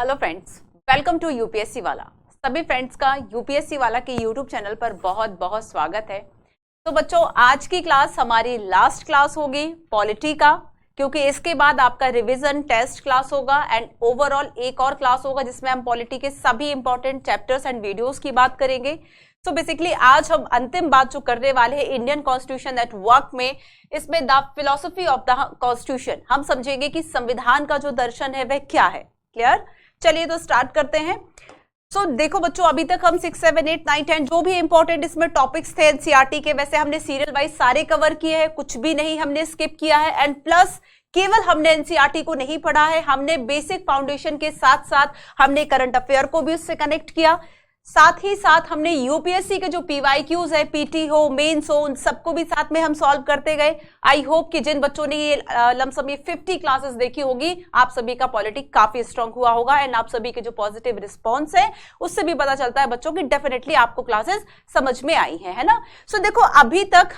Hello friends, welcome to UPSC वाला। सभी friends का यूपीएससी वाला के यूट्यूब चैनल पर बहुत बहुत स्वागत है। तो बच्चों, आज की क्लास हमारी लास्ट क्लास होगी पॉलिटी का, क्योंकि इसके बाद आपका रिवीजन टेस्ट क्लास होगा एंड ओवरऑल एक और क्लास होगा जिसमें हम पॉलिटी के सभी इंपॉर्टेंट चैप्टर्स एंड वीडियोस की बात करेंगे। तो बेसिकली आज हम अंतिम बात जो करने वाले हैं इंडियन कॉन्स्टिट्यूशन एट वर्क में, इसमें the philosophy of the constitution हम समझेंगे कि संविधान का जो दर्शन है वह क्या है। क्लियर? चलिए तो स्टार्ट करते हैं। देखो बच्चों, अभी तक हम 6, 7, 8, 9, 10 जो भी इंपॉर्टेंट इसमें टॉपिक्स थे एनसीईआरटी के, वैसे हमने सीरियल वाइज सारे कवर किए हैं, कुछ भी नहीं हमने स्किप किया है। एंड प्लस केवल हमने एनसीईआरटी को नहीं पढ़ा है, हमने बेसिक फाउंडेशन के साथ साथ हमने करंट अफेयर को भी उससे कनेक्ट किया। साथ ही साथ हमने यूपीएससी के जो पीवाईक्यूज है, पीटी हो, मेंस हो, उन सबको भी साथ में हम सॉल्व करते गए। आई होप कि जिन बच्चों ने ये लमसम ये 50 क्लासेस देखी होगी, आप सभी का पॉलिटिक्स काफी स्ट्रांग हुआ होगा एंड आप सभी के जो पॉजिटिव रिस्पॉन्स है उससे भी पता चलता है बच्चों की डेफिनेटली आपको क्लासेस समझ में आई है ना। देखो, अभी तक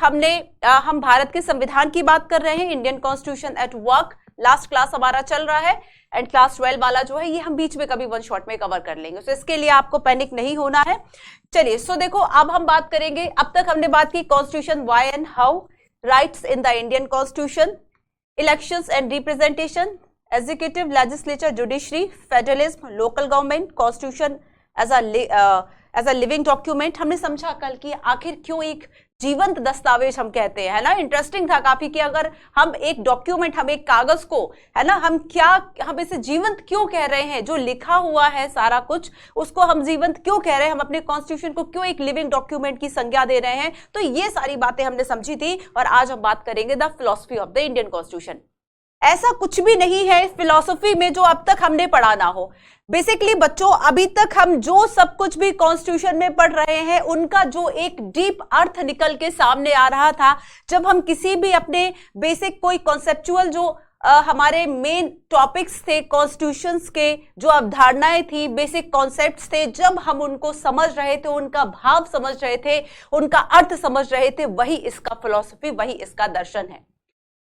हम भारत के संविधान की बात कर रहे हैं, Indian constitution at work. Last class हमारा चल रहा है एंड क्लास 12 वाला जो है ये हम बीच में कभी वन शॉट में कवर कर लेंगे, इसके लिए आपको पैनिक नहीं होना है। चलिए, देखो अब हम बात करेंगे, अब तक हमने बात की constitution, why and how, rights in the Indian constitution, elections and representation, executive, legislature, judiciary, federalism, local government, constitution as a living document. हमने समझा कल की आखिर क्यों एक जीवंत दस्तावेज हम कहते हैं, है ना। इंटरेस्टिंग था काफी कि अगर हम एक डॉक्यूमेंट, हम एक कागज को, है ना, हम इसे जीवंत क्यों कह रहे हैं, जो लिखा हुआ है सारा कुछ उसको हम जीवंत क्यों कह रहे हैं, हम अपने कॉन्स्टिट्यूशन को क्यों एक लिविंग डॉक्यूमेंट की संज्ञा दे रहे हैं। तो ये सारी बातें हमने समझी थी और आज हम बात करेंगे the philosophy of the Indian constitution. ऐसा कुछ भी नहीं है फिलॉसफी में जो अब तक हमने पढ़ा ना हो। बेसिकली बच्चों, अभी तक हम जो सब कुछ भी कॉन्स्टिट्यूशन में पढ़ रहे हैं उनका जो एक डीप अर्थ निकल के सामने आ रहा था, जब हम किसी भी अपने बेसिक कोई कॉन्सेप्चुअल जो हमारे मेन टॉपिक्स थे कॉन्स्टिट्यूशंस के, जो अवधारणाएं थी, बेसिक कॉन्सेप्ट्स थे, जब हम उनको समझ रहे थे, उनका भाव समझ रहे थे, उनका अर्थ समझ रहे थे, वही इसका फिलॉसफी, वही इसका दर्शन है।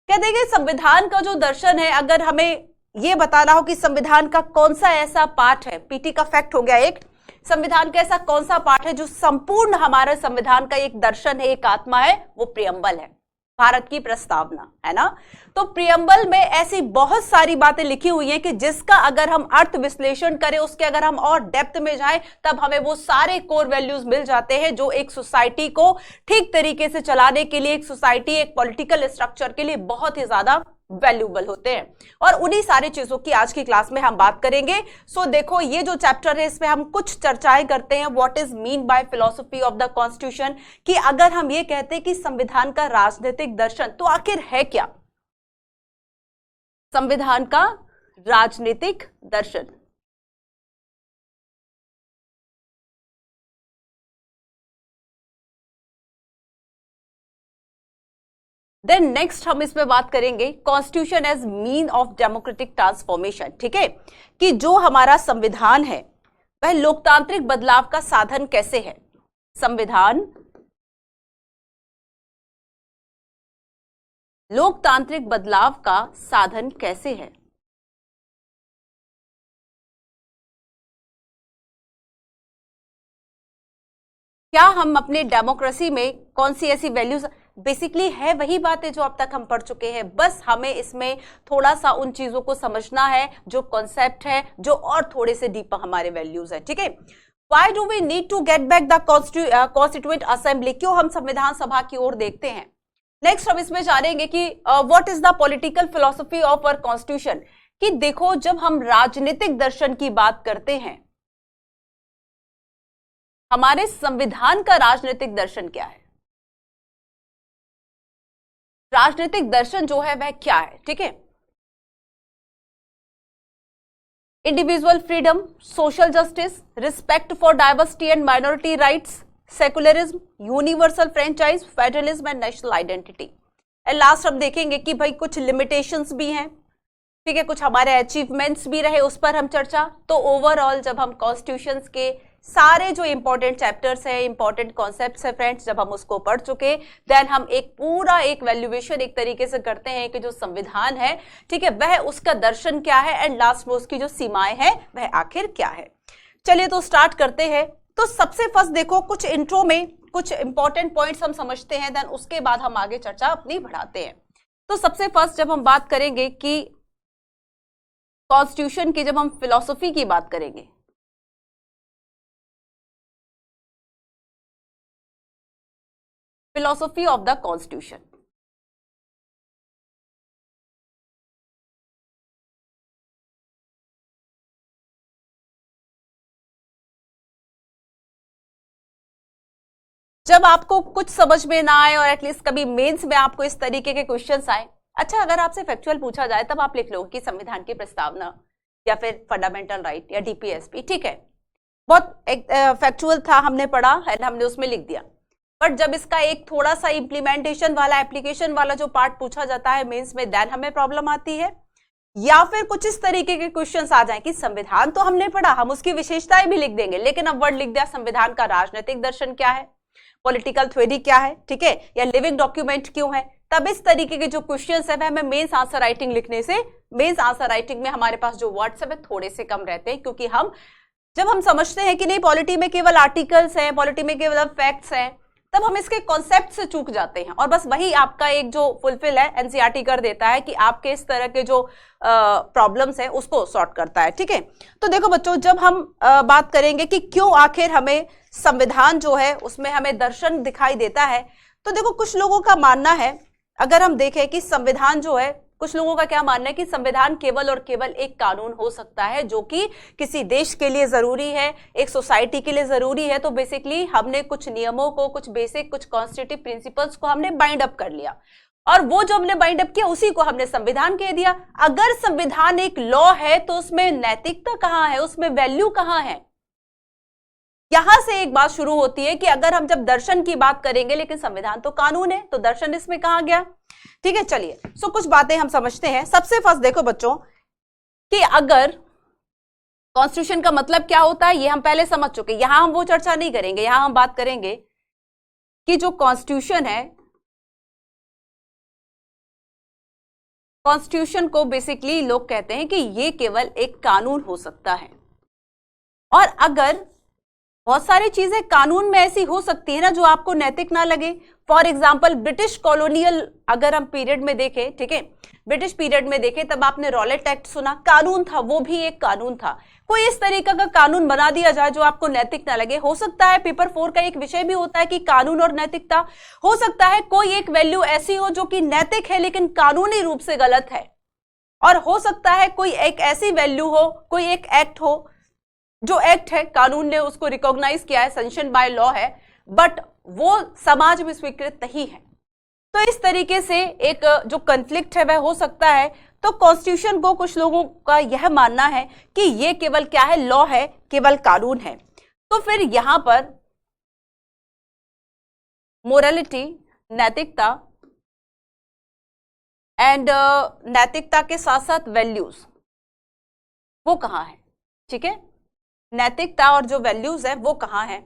क्या देंगे, संविधान का जो दर्शन है, अगर हमें यह बताना हो कि संविधान का कौन सा ऐसा पार्ट है, पीटी का फैक्ट हो गया एक, संविधान का ऐसा कौन सा पार्ट है जो संपूर्ण हमारे संविधान का एक दर्शन है, एक आत्मा है, वो प्रियम्बल है, भारत की प्रस्तावना, है ना। तो प्रियम्बल में ऐसी बहुत सारी बातें लिखी हुई हैं कि जिसका अगर हम अर्थ विश्लेषण करें, उसके अगर हम और डेप्थ में जाएं, तब हमें वो सारे कोर वैल्यूज मिल जाते हैं जो एक सोसाइटी को ठीक तरीके से चलाने के लिए, एक सोसाइटी, एक पॉलिटिकल स्ट्रक्चर के लिए बहुत ही ज्यादा वैल्यूबल होते हैं। और उन्हीं सारी चीजों की आज की क्लास में हम बात करेंगे। देखो, ये जो चैप्टर है इसमें हम कुछ चर्चाएं करते हैं, what is mean by philosophy of the constitution, कि अगर हम ये कहते हैं कि संविधान का राजनीतिक दर्शन, तो आखिर है क्या संविधान का राजनीतिक दर्शन। देन नेक्स्ट हम इसमें बात करेंगे constitution as mean of democratic transformation. ठीक है, कि जो हमारा संविधान है वह लोकतांत्रिक बदलाव का साधन कैसे है। संविधान लोकतांत्रिक बदलाव का साधन कैसे है। क्या हम अपने डेमोक्रेसी में कौन सी ऐसी वैल्यूज, बेसिकली है वही बातें जो अब तक हम पढ़ चुके हैं, बस हमें इसमें थोड़ा सा उन चीजों को समझना है जो कॉन्सेप्ट है, जो और थोड़े से डीप हमारे वैल्यूज है। ठीक है, why do we need to get back the constituent assembly, क्यों हम संविधान सभा की ओर देखते हैं। नेक्स्ट हम इसमें जानेंगे कि what is the political philosophy of our constitution, कि देखो जब हम राजनीतिक दर्शन की बात करते हैं, हमारे संविधान का राजनीतिक दर्शन क्या है, राजनीतिक दर्शन जो है वह क्या है। ठीक है, individual freedom, social justice, respect for diversity and minority rights, secularism, universal franchise, federalism and national identity. And last हम देखेंगे कि भाई कुछ लिमिटेशंस भी हैं, ठीक है, कुछ हमारे अचीवमेंट्स भी रहे, उस पर हम चर्चा। तो ओवरऑल जब हम कॉन्स्टिट्यूशंस के सारे जो इंपॉर्टेंट चैप्टर्स है, इंपॉर्टेंट कॉन्सेप्ट्स है फ्रेंड्स, जब हम उसको पढ़ चुके देन हम एक पूरा एक वैल्यूएशन एक तरीके से करते हैं कि जो संविधान है, ठीक है, वह उसका दर्शन क्या है एंड लास्ट में उसकी जो सीमाएं हैं वह आखिर क्या है। चलिए तो स्टार्ट करते हैं। तो सबसे फर्स्ट देखो, कुछ इंट्रो में कुछ इंपॉर्टेंट पॉइंट्स हम समझते हैं, देन उसके बाद हम आगे चर्चा अपनी बढ़ाते हैं। तो सबसे फर्स्ट जब हम बात करेंगे कि कॉन्स्टिट्यूशन की, जब हम फिलॉसफी की बात करेंगे, फिलॉसफी ऑफ द कॉन्स्टिट्यूशन, जब आपको कुछ समझ में ना आए और एटलीस्ट कभी मेंस में आपको इस तरीके के क्वेश्चंस आए, अच्छा अगर आपसे फैक्चुअल पूछा जाए तब आप लिख लो कि संविधान की प्रस्तावना या फिर फंडामेंटल राइट या डीपीएसपी, ठीक है, बहुत एक फैक्चुअल था, हमने पढ़ा है, हमने उसमें लिख दिया। बट जब इसका एक थोड़ा सा इंप्लीमेंटेशन वाला, एप्लीकेशन वाला जो पार्ट पूछा जाता है मेंस में, देन हमें प्रॉब्लम आती है। या फिर कुछ इस तरीके के क्वेश्चंस आ जाए कि संविधान तो हमने पढ़ा, हम उसकी विशेषताएं भी लिख देंगे, लेकिन अब वर्ड लिख दिया संविधान का राजनीतिक दर्शन क्या है, पॉलिटिकल थ्योरी क्या है, ठीक है, या लिविंग डॉक्यूमेंट क्यों है। तब इस तरीके के जो क्वेश्चंस है वह हमें मेंस आंसर राइटिंग लिखने से, मेंस आंसर राइटिंग में हमारे पास जो वर्ड्स है वे थोड़े से कम रहते हैं, क्योंकि जब हम समझते हैं कि नहीं पॉलिटी में केवल आर्टिकल्स हैं, पॉलिटी में केवल फैक्ट्स हैं, तब हम इसके कॉन्सेप्ट से चूक जाते हैं और बस वही आपका एक जो फुलफिल है एनसीईआरटी कर देता है कि आपके इस तरह के जो प्रॉब्लम्स हैं उसको सॉर्ट करता है, ठीक है। तो देखो बच्चों, जब हम बात करेंगे कि क्यों आखिर हमें संविधान जो है उसमें हमें दर्शन दिखाई देता है, तो देखो कुछ लोगों का मानना है, अगर हम देखें कि संविधान जो है, कुछ लोगों का क्या मानना है कि संविधान केवल और केवल एक कानून हो सकता है जो कि किसी देश के लिए जरूरी है, एक सोसाइटी के लिए जरूरी है। तो बेसिकली हमने कुछ नियमों को, कुछ बेसिक, कुछ कॉन्स्टिट्यूटिव प्रिंसिपल्स को हमने बाइंड अप कर लिया और वो जो हमने बाइंड अप किया उसी को हमने संविधान कह दिया। अगर संविधान एक लॉ है तो उसमें नैतिकता कहां है, उसमें वैल्यू कहां है। यहां से एक बात शुरू होती है कि अगर हम जब दर्शन की बात करेंगे, लेकिन संविधान तो कानून है, तो दर्शन इसमें कहां गया, ठीक है। चलिए सो कुछ बातें हम समझते हैं। सबसे फर्स्ट देखो बच्चों कि अगर कॉन्स्टिट्यूशन का मतलब क्या होता है ये हम पहले समझ चुके, यहां हम वो चर्चा नहीं करेंगे, यहां हम बात करेंगे कि जो कॉन्स्टिट्यूशन है, कॉन्स्टिट्यूशन को बेसिकली लोग कहते हैं कि ये केवल एक कानून हो सकता है। और अगर बहुत सारी चीजें कानून में ऐसी हो सकती है ना जो आपको नैतिक ना लगे, फॉर एग्जाम्पल ब्रिटिश कॉलोनियल अगर हम पीरियड में देखें, ठीक है, ब्रिटिश पीरियड में देखें तब आपने रॉलेट एक्ट सुना, कानून था, वो भी एक कानून था। कोई इस तरीके का कानून बना दिया जाए जो आपको नैतिक ना लगे, हो सकता है पेपर 4 का एक विषय भी होता है कि कानून और नैतिकता, हो सकता है कोई एक वैल्यू ऐसी हो जो कि नैतिक है लेकिन कानूनी रूप से गलत है, और हो सकता है कोई एक ऐसी वैल्यू हो, कोई एक एक्ट हो जो एक्ट है, कानून ने उसको रिकॉग्नाइज किया है, सैंक्शन बाय लॉ है, बट वो समाज में स्वीकृत नहीं है। तो इस तरीके से एक जो कॉन्फ्लिक्ट है वह हो सकता है। तो कॉन्स्टिट्यूशन को कुछ लोगों का यह मानना है कि ये केवल क्या है, लॉ है, केवल कानून है। तो फिर यहां पर मोरालिटी, नैतिकता एंड नैतिकता के साथ साथ वैल्यूज वो कहां है, ठीक है, नैतिकता और जो वैल्यूज है वो कहां है।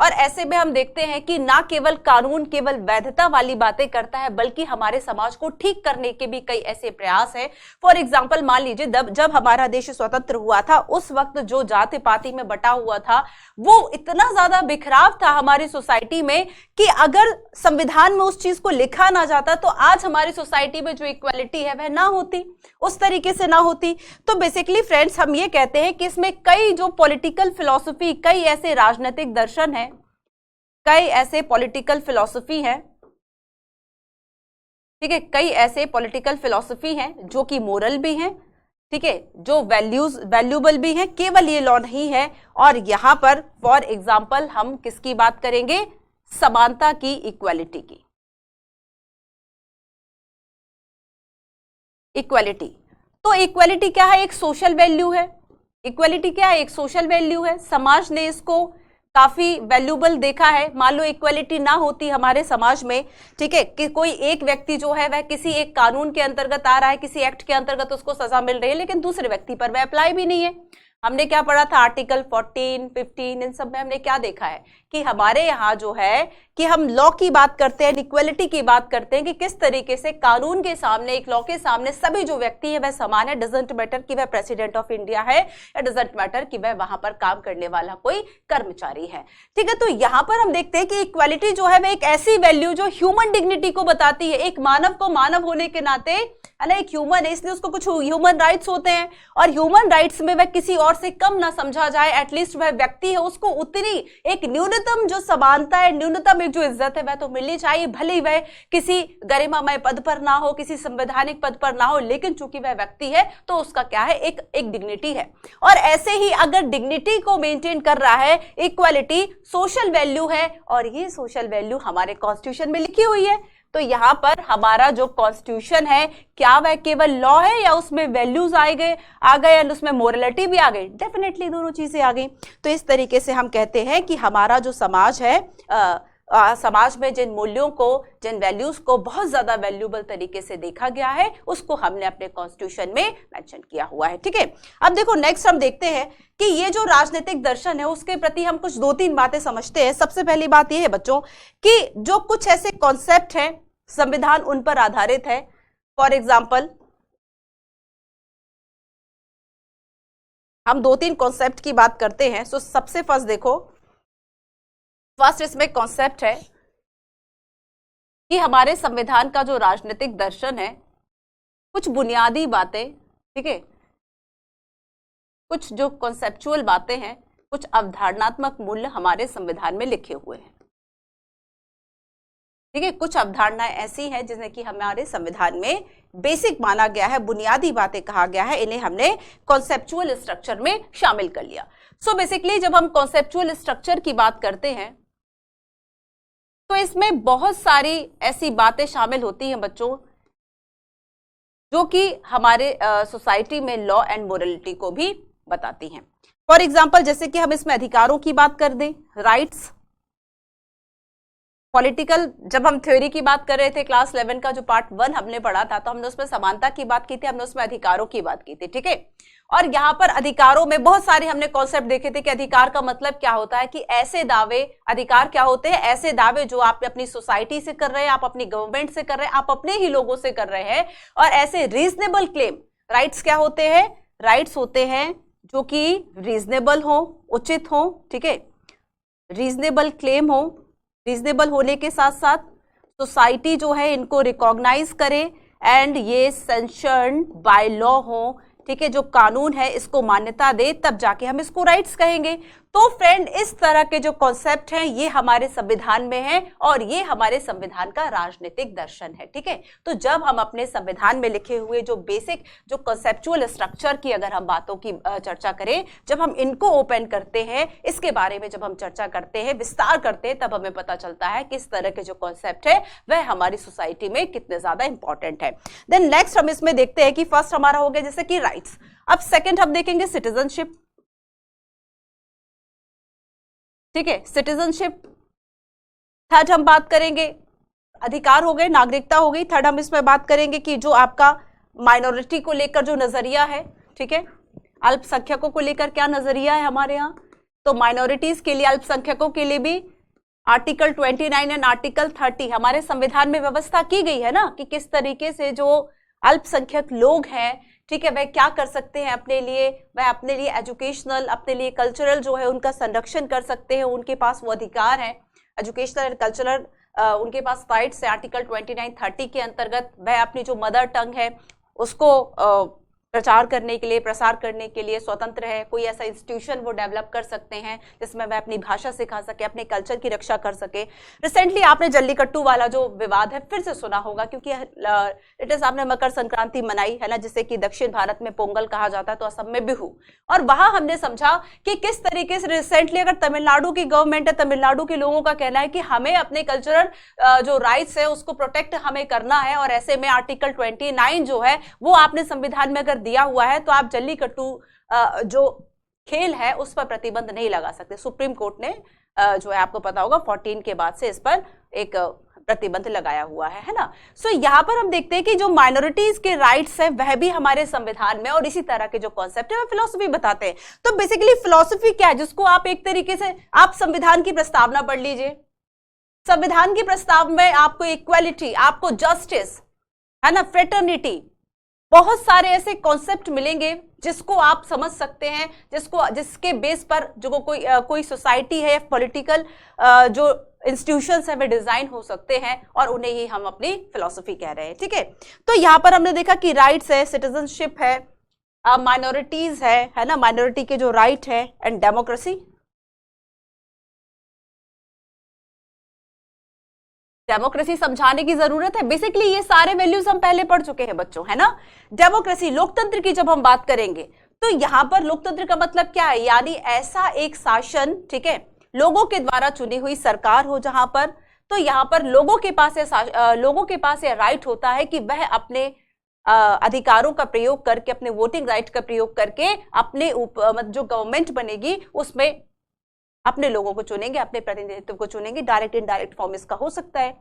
और ऐसे में हम देखते हैं कि ना केवल कानून केवल वैधता वाली बातें करता है, बल्कि हमारे समाज को ठीक करने के भी कई ऐसे प्रयास हैं। फॉर एग्जांपल मान लीजिए जब हमारा देश स्वतंत्र हुआ था, उस वक्त जो जाति पाति में बटा हुआ था वो इतना ज्यादा बिखराव था हमारी सोसाइटी में कि अगर संविधान में उस चीज को लिखा ना जाता तो आज हमारी सोसाइटी में जो इक्वालिटी है वह ना होती, उस तरीके से ना होती। तो बेसिकली फ्रेंड्स हम ये कहते हैं कि इसमें कई जो पॉलिटिकल फिलॉसफी, कई ऐसे राजनीतिक दर्शन है, कई ऐसे पॉलिटिकल फिलॉसफी है, ठीक है, कई ऐसे पॉलिटिकल फिलॉसफी हैं जो कि मोरल भी हैं, ठीक है, जो वैल्यूबल भी हैं, केवल ये लॉ नहीं है। और यहां पर फॉर एग्जांपल हम किसकी बात करेंगे, समानता की, इक्वालिटी की, इक्वालिटी। तो इक्वालिटी क्या है, एक सोशल वैल्यू है। इक्वालिटी क्या है, एक सोशल वैल्यू है। समाज ने इसको काफी वैल्यूबल देखा है। मान लो इक्वालिटी ना होती हमारे समाज में, ठीक है, कि कोई एक व्यक्ति जो है वह किसी एक कानून के अंतर्गत आ रहा है, किसी एक्ट के अंतर्गत उसको सजा मिल रही है, लेकिन दूसरे व्यक्ति पर वह अप्लाई भी नहीं है, हमने क्या पढ़ा था, आर्टिकल 14, 15, इन सब में हमने क्या देखा है कि हमारे यहाँ जो है कि हम लॉ की बात करते हैं, इक्वलिटी की बात करते हैं कि किस तरीके से कानून के सामने, एक लॉ के सामने सभी जो व्यक्ति है वह समान है। डजंट मैटर कि वह प्रेसिडेंट ऑफ इंडिया है या डजंट मैटर कि वह वहां पर काम करने वाला कोई कर्मचारी है, ठीक है। तो यहाँ पर हम देखते हैं कि इक्वालिटी जो है वह एक ऐसी वैल्यू जो ह्यूमन डिग्निटी को बताती है, एक मानव को मानव होने के नाते, है ना, एक ह्यूमन है इसलिए उसको कुछ ह्यूमन राइट्स होते हैं और ह्यूमन राइट्स में वह किसी और से कम ना समझा जाए, एटलीस्ट वह व्यक्ति है उसको उतनी एक न्यूनतम जो समानता है, न्यूनतम एक जो इज्जत है वह तो मिलनी चाहिए, भले ही वह किसी गरिमामय पद पर ना हो, किसी संवैधानिक पद पर ना हो, लेकिन चूंकि वह व्यक्ति है तो उसका क्या है, एक डिग्निटी है। और ऐसे ही अगर डिग्निटी को मेंटेन कर रहा है, इक्वालिटी सोशल वैल्यू है और ये सोशल वैल्यू हमारे कॉन्स्टिट्यूशन में लिखी हुई है। तो यहाँ पर हमारा जो कॉन्स्टिट्यूशन है क्या वह केवल लॉ है या उसमें वैल्यूज आ गए एंड उसमें मोरलिटी भी आ गई? डेफिनेटली दोनों चीजें आ गई। तो इस तरीके से हम कहते हैं कि हमारा जो समाज है, समाज में जिन मूल्यों को, जिन वैल्यूज को बहुत ज्यादा वैल्यूबल तरीके से देखा गया है उसको हमने अपने कॉन्स्टिट्यूशन में मेंशन किया हुआ है, ठीक है। अब देखो नेक्स्ट हम देखते हैं कि ये जो राजनीतिक दर्शन है उसके प्रति हम कुछ 2-3 बातें समझते हैं। सबसे पहली बात यह है बच्चों कि जो कुछ ऐसे कॉन्सेप्ट हैं संविधान उन पर आधारित है। फॉर एग्जाम्पल हम 2-3 कॉन्सेप्ट की बात करते हैं। सो सबसे फर्स्ट देखो, फर्स्ट इसमें कॉन्सेप्ट है कि हमारे संविधान का जो राजनीतिक दर्शन है, कुछ बुनियादी बातें, ठीक है, कुछ जो कॉन्सेप्चुअल बातें हैं, कुछ अवधारणात्मक मूल्य हमारे संविधान में लिखे हुए हैं, ठीक है। कुछ अवधारणाएं ऐसी हैं जिन्हें कि हमारे संविधान में बेसिक माना गया है, बुनियादी बातें कहा गया है, इन्हें हमने कॉन्सेप्चुअल स्ट्रक्चर में शामिल कर लिया। सो बेसिकली जब हम कॉन्सेप्चुअल स्ट्रक्चर की बात करते हैं तो इसमें बहुत सारी ऐसी बातें शामिल होती हैं बच्चों जो कि हमारे सोसाइटी में लॉ एंड मोरलिटी को भी बताती हैं। फॉर एग्जाम्पल जैसे कि हम इसमें अधिकारों की बात कर दें, राइट्स, पॉलिटिकल, जब हम थ्योरी की बात कर रहे थे क्लास 11 का जो पार्ट 1 हमने पढ़ा था तो हमने उसमें समानता की बात की थी, हमने उसमें अधिकारों की बात की थी, ठीक है। और यहाँ पर अधिकारों में बहुत सारे हमने कॉन्सेप्ट देखे थे कि अधिकार का मतलब क्या होता है, कि ऐसे दावे, अधिकार क्या होते हैं, ऐसे दावे जो आप अपनी सोसाइटी से कर रहे हैं, आप अपनी गवर्नमेंट से कर रहे हैं, आप अपने ही लोगों से कर रहे हैं। और ऐसे रीजनेबल क्लेम, राइट्स क्या होते हैं, राइट्स होते हैं जो कि रीजनेबल हो, उचित हो, ठीक है, रीजनेबल क्लेम हो, रीजनेबल होने के साथ साथ सोसाइटी जो है इनको रिकॉग्नाइज करे एंड ये सैंक्शन्ड बाय लॉ हो, ठीक है, जो कानून है इसको मान्यता दे, तब जाके हम इसको राइट्स कहेंगे। तो फ्रेंड इस तरह के जो कॉन्सेप्ट हैं ये हमारे संविधान में है और ये हमारे संविधान का राजनीतिक दर्शन है, ठीक है। तो जब हम अपने संविधान में लिखे हुए जो बेसिक जो कॉन्सेप्चुअल स्ट्रक्चर की अगर हम बातों की चर्चा करें, जब हम इनको ओपन करते हैं, इसके बारे में जब हम चर्चा करते हैं, विस्तार करते हैं, तब हमें पता चलता है कि इस तरह के जो कॉन्सेप्ट है वह हमारी सोसाइटी में कितने ज्यादा इंपॉर्टेंट है। देन नेक्स्ट हम इसमें देखते हैं कि फर्स्ट हमारा हो गया जैसे कि राइट्स। अब सेकेंड हम देखेंगे सिटीजनशिप, ठीक है, सिटीजनशिप। थर्ड हम बात करेंगे अधिकार हो गए, नागरिकता हो गई। थर्ड हम इसमें बात करेंगे कि जो आपका माइनॉरिटी को लेकर जो नजरिया है, ठीक है, अल्पसंख्यकों को लेकर क्या नजरिया है हमारे यहाँ। तो माइनॉरिटीज के लिए, अल्पसंख्यकों के लिए भी आर्टिकल 29 एंड आर्टिकल 30 हमारे संविधान में व्यवस्था की गई है ना, कि किस तरीके से जो अल्पसंख्यक लोग हैं, ठीक है, वह क्या कर सकते हैं अपने लिए, वह अपने लिए एजुकेशनल, अपने लिए कल्चरल जो है उनका संरक्षण कर सकते हैं, उनके पास वो अधिकार है, एजुकेशनल एंड कल्चरल उनके पास राइट्स है। आर्टिकल 29-30 के अंतर्गत वह अपनी जो मदर टंग है उसको प्रचार करने के लिए, प्रसार करने के लिए स्वतंत्र है। कोई ऐसा इंस्टीट्यूशन वो डेवलप कर सकते हैं जिसमें वह अपनी भाषा सिखा सके, अपने कल्चर की रक्षा कर सके। रिसेंटली आपने जल्लीकट्टू वाला जो विवाद है फिर से सुना होगा, क्योंकि इट इज आपने मकर संक्रांति मनाई है ना, जिसे कि दक्षिण भारत में पोंगल कहा जाता है, तो असम में बिहू। और वहां हमने समझा कि किस तरीके से रिसेंटली अगर तमिलनाडु की गवर्नमेंट है, तमिलनाडु के लोगों का कहना है कि हमें अपने कल्चरल जो राइट्स है उसको प्रोटेक्ट हमें करना है, और ऐसे में आर्टिकल 29 जो है वो आपने संविधान में अगर दिया हुआ है तो आप जल्लीकट्टू जो खेल है उस पर प्रतिबंध नहीं लगा सकते। सुप्रीम कोर्ट ने जो है आपको पता होगा 14 के बाद से इस पर एक प्रतिबंध लगाया हुआ है ना। सो यहाँ पर हम देखते हैं कि जो माइनॉरिटीज के राइट्स है वह भी हमारे संविधान में और इसी तरह के जो कॉन्सेप्ट है वह फिलोसफी बताते हैं। तो बेसिकली फिलोसफी क्या है, जिसको आप एक तरीके से आप संविधान की प्रस्तावना पढ़ लीजिए। संविधान की प्रस्ताव में आपको इक्वालिटी, आपको जस्टिस, है ना, फ्रेटर्निटी, बहुत सारे ऐसे कॉन्सेप्ट मिलेंगे जिसको आप समझ सकते हैं, जिसके बेस पर जो कोई सोसाइटी है, पॉलिटिकल जो इंस्टीट्यूशंस है वे डिजाइन हो सकते हैं और उन्हें ही हम अपनी फिलॉसफी कह रहे हैं। ठीक है, तो यहां पर हमने देखा कि राइट्स है, सिटीजनशिप है, माइनॉरिटीज है ना, माइनॉरिटी के जो राइट है, एंड डेमोक्रेसी। डेमोक्रेसी समझाने की जरूरत है, बेसिकली ये सारे वैल्यूज हम पहले पढ़ चुके हैं बच्चों, है ना। डेमोक्रेसी, लोकतंत्र की जब हम बात करेंगे तो यहां पर लोकतंत्र का मतलब क्या है, यानी ऐसा एक शासन, ठीक है, लोगों के द्वारा चुनी हुई सरकार हो जहां पर, तो यहां पर लोगों के पास ये राइट होता है कि वह अपने अधिकारों का प्रयोग करके, अपने वोटिंग राइट का प्रयोग करके अपने जो गवर्नमेंट बनेगी उसमें अपने लोगों को चुनेंगे, अपने प्रतिनिधित्व को चुनेंगे। डायरेक्ट इनडायरेक्ट फॉर्म इसका हो सकता है।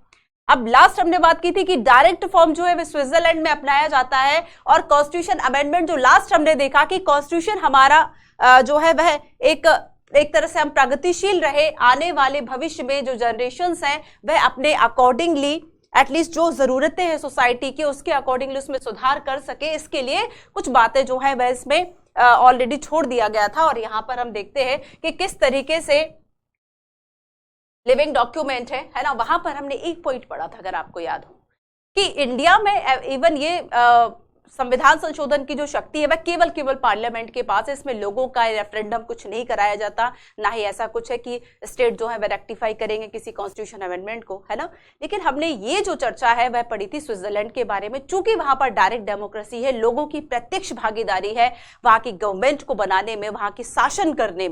अब लास्ट हमने बात की थी कि डायरेक्ट फॉर्म जो है वह स्विट्जरलैंड में अपनाया जाता है, और कॉन्स्टिट्यूशन अमेंडमेंट जो लास्ट हमने देखा कि कॉन्स्टिट्यूशन हमारा जो है वह एक तरह से हम प्रगतिशील रहे, आने वाले भविष्य में जो जनरेशंस हैं वह अपने अकॉर्डिंगली एटलीस्ट जो जरूरतें हैं सोसाइटी की उसके अकॉर्डिंगली उसमें सुधार कर सके, इसके लिए कुछ बातें जो है वह इसमें ऑलरेडी छोड़ दिया गया था। और यहां पर हम देखते हैं कि किस तरीके से लिविंग डॉक्यूमेंट है ना, वहां पर हमने एक पॉइंट पढ़ा था अगर आपको याद हो कि इंडिया में इवन ये संविधान संशोधन की जो शक्ति है वह केवल पार्लियामेंट के पास है। इसमें लोगों का रेफरेंडम कुछ नहीं कराया जाता, ना ही ऐसा कुछ है कि स्टेट जो है वह रेक्टिफाई करेंगे किसी कॉन्स्टिट्यूशन अमेंडमेंट को, है ना। लेकिन हमने ये जो चर्चा है वह पढ़ी थी स्विट्जरलैंड के बारे में, चूंकि वहां पर डायरेक्ट डेमोक्रेसी है, लोगों की प्रत्यक्ष भागीदारी है, वहां की गवर्नमेंट को बनाने में, वहां की शासन करने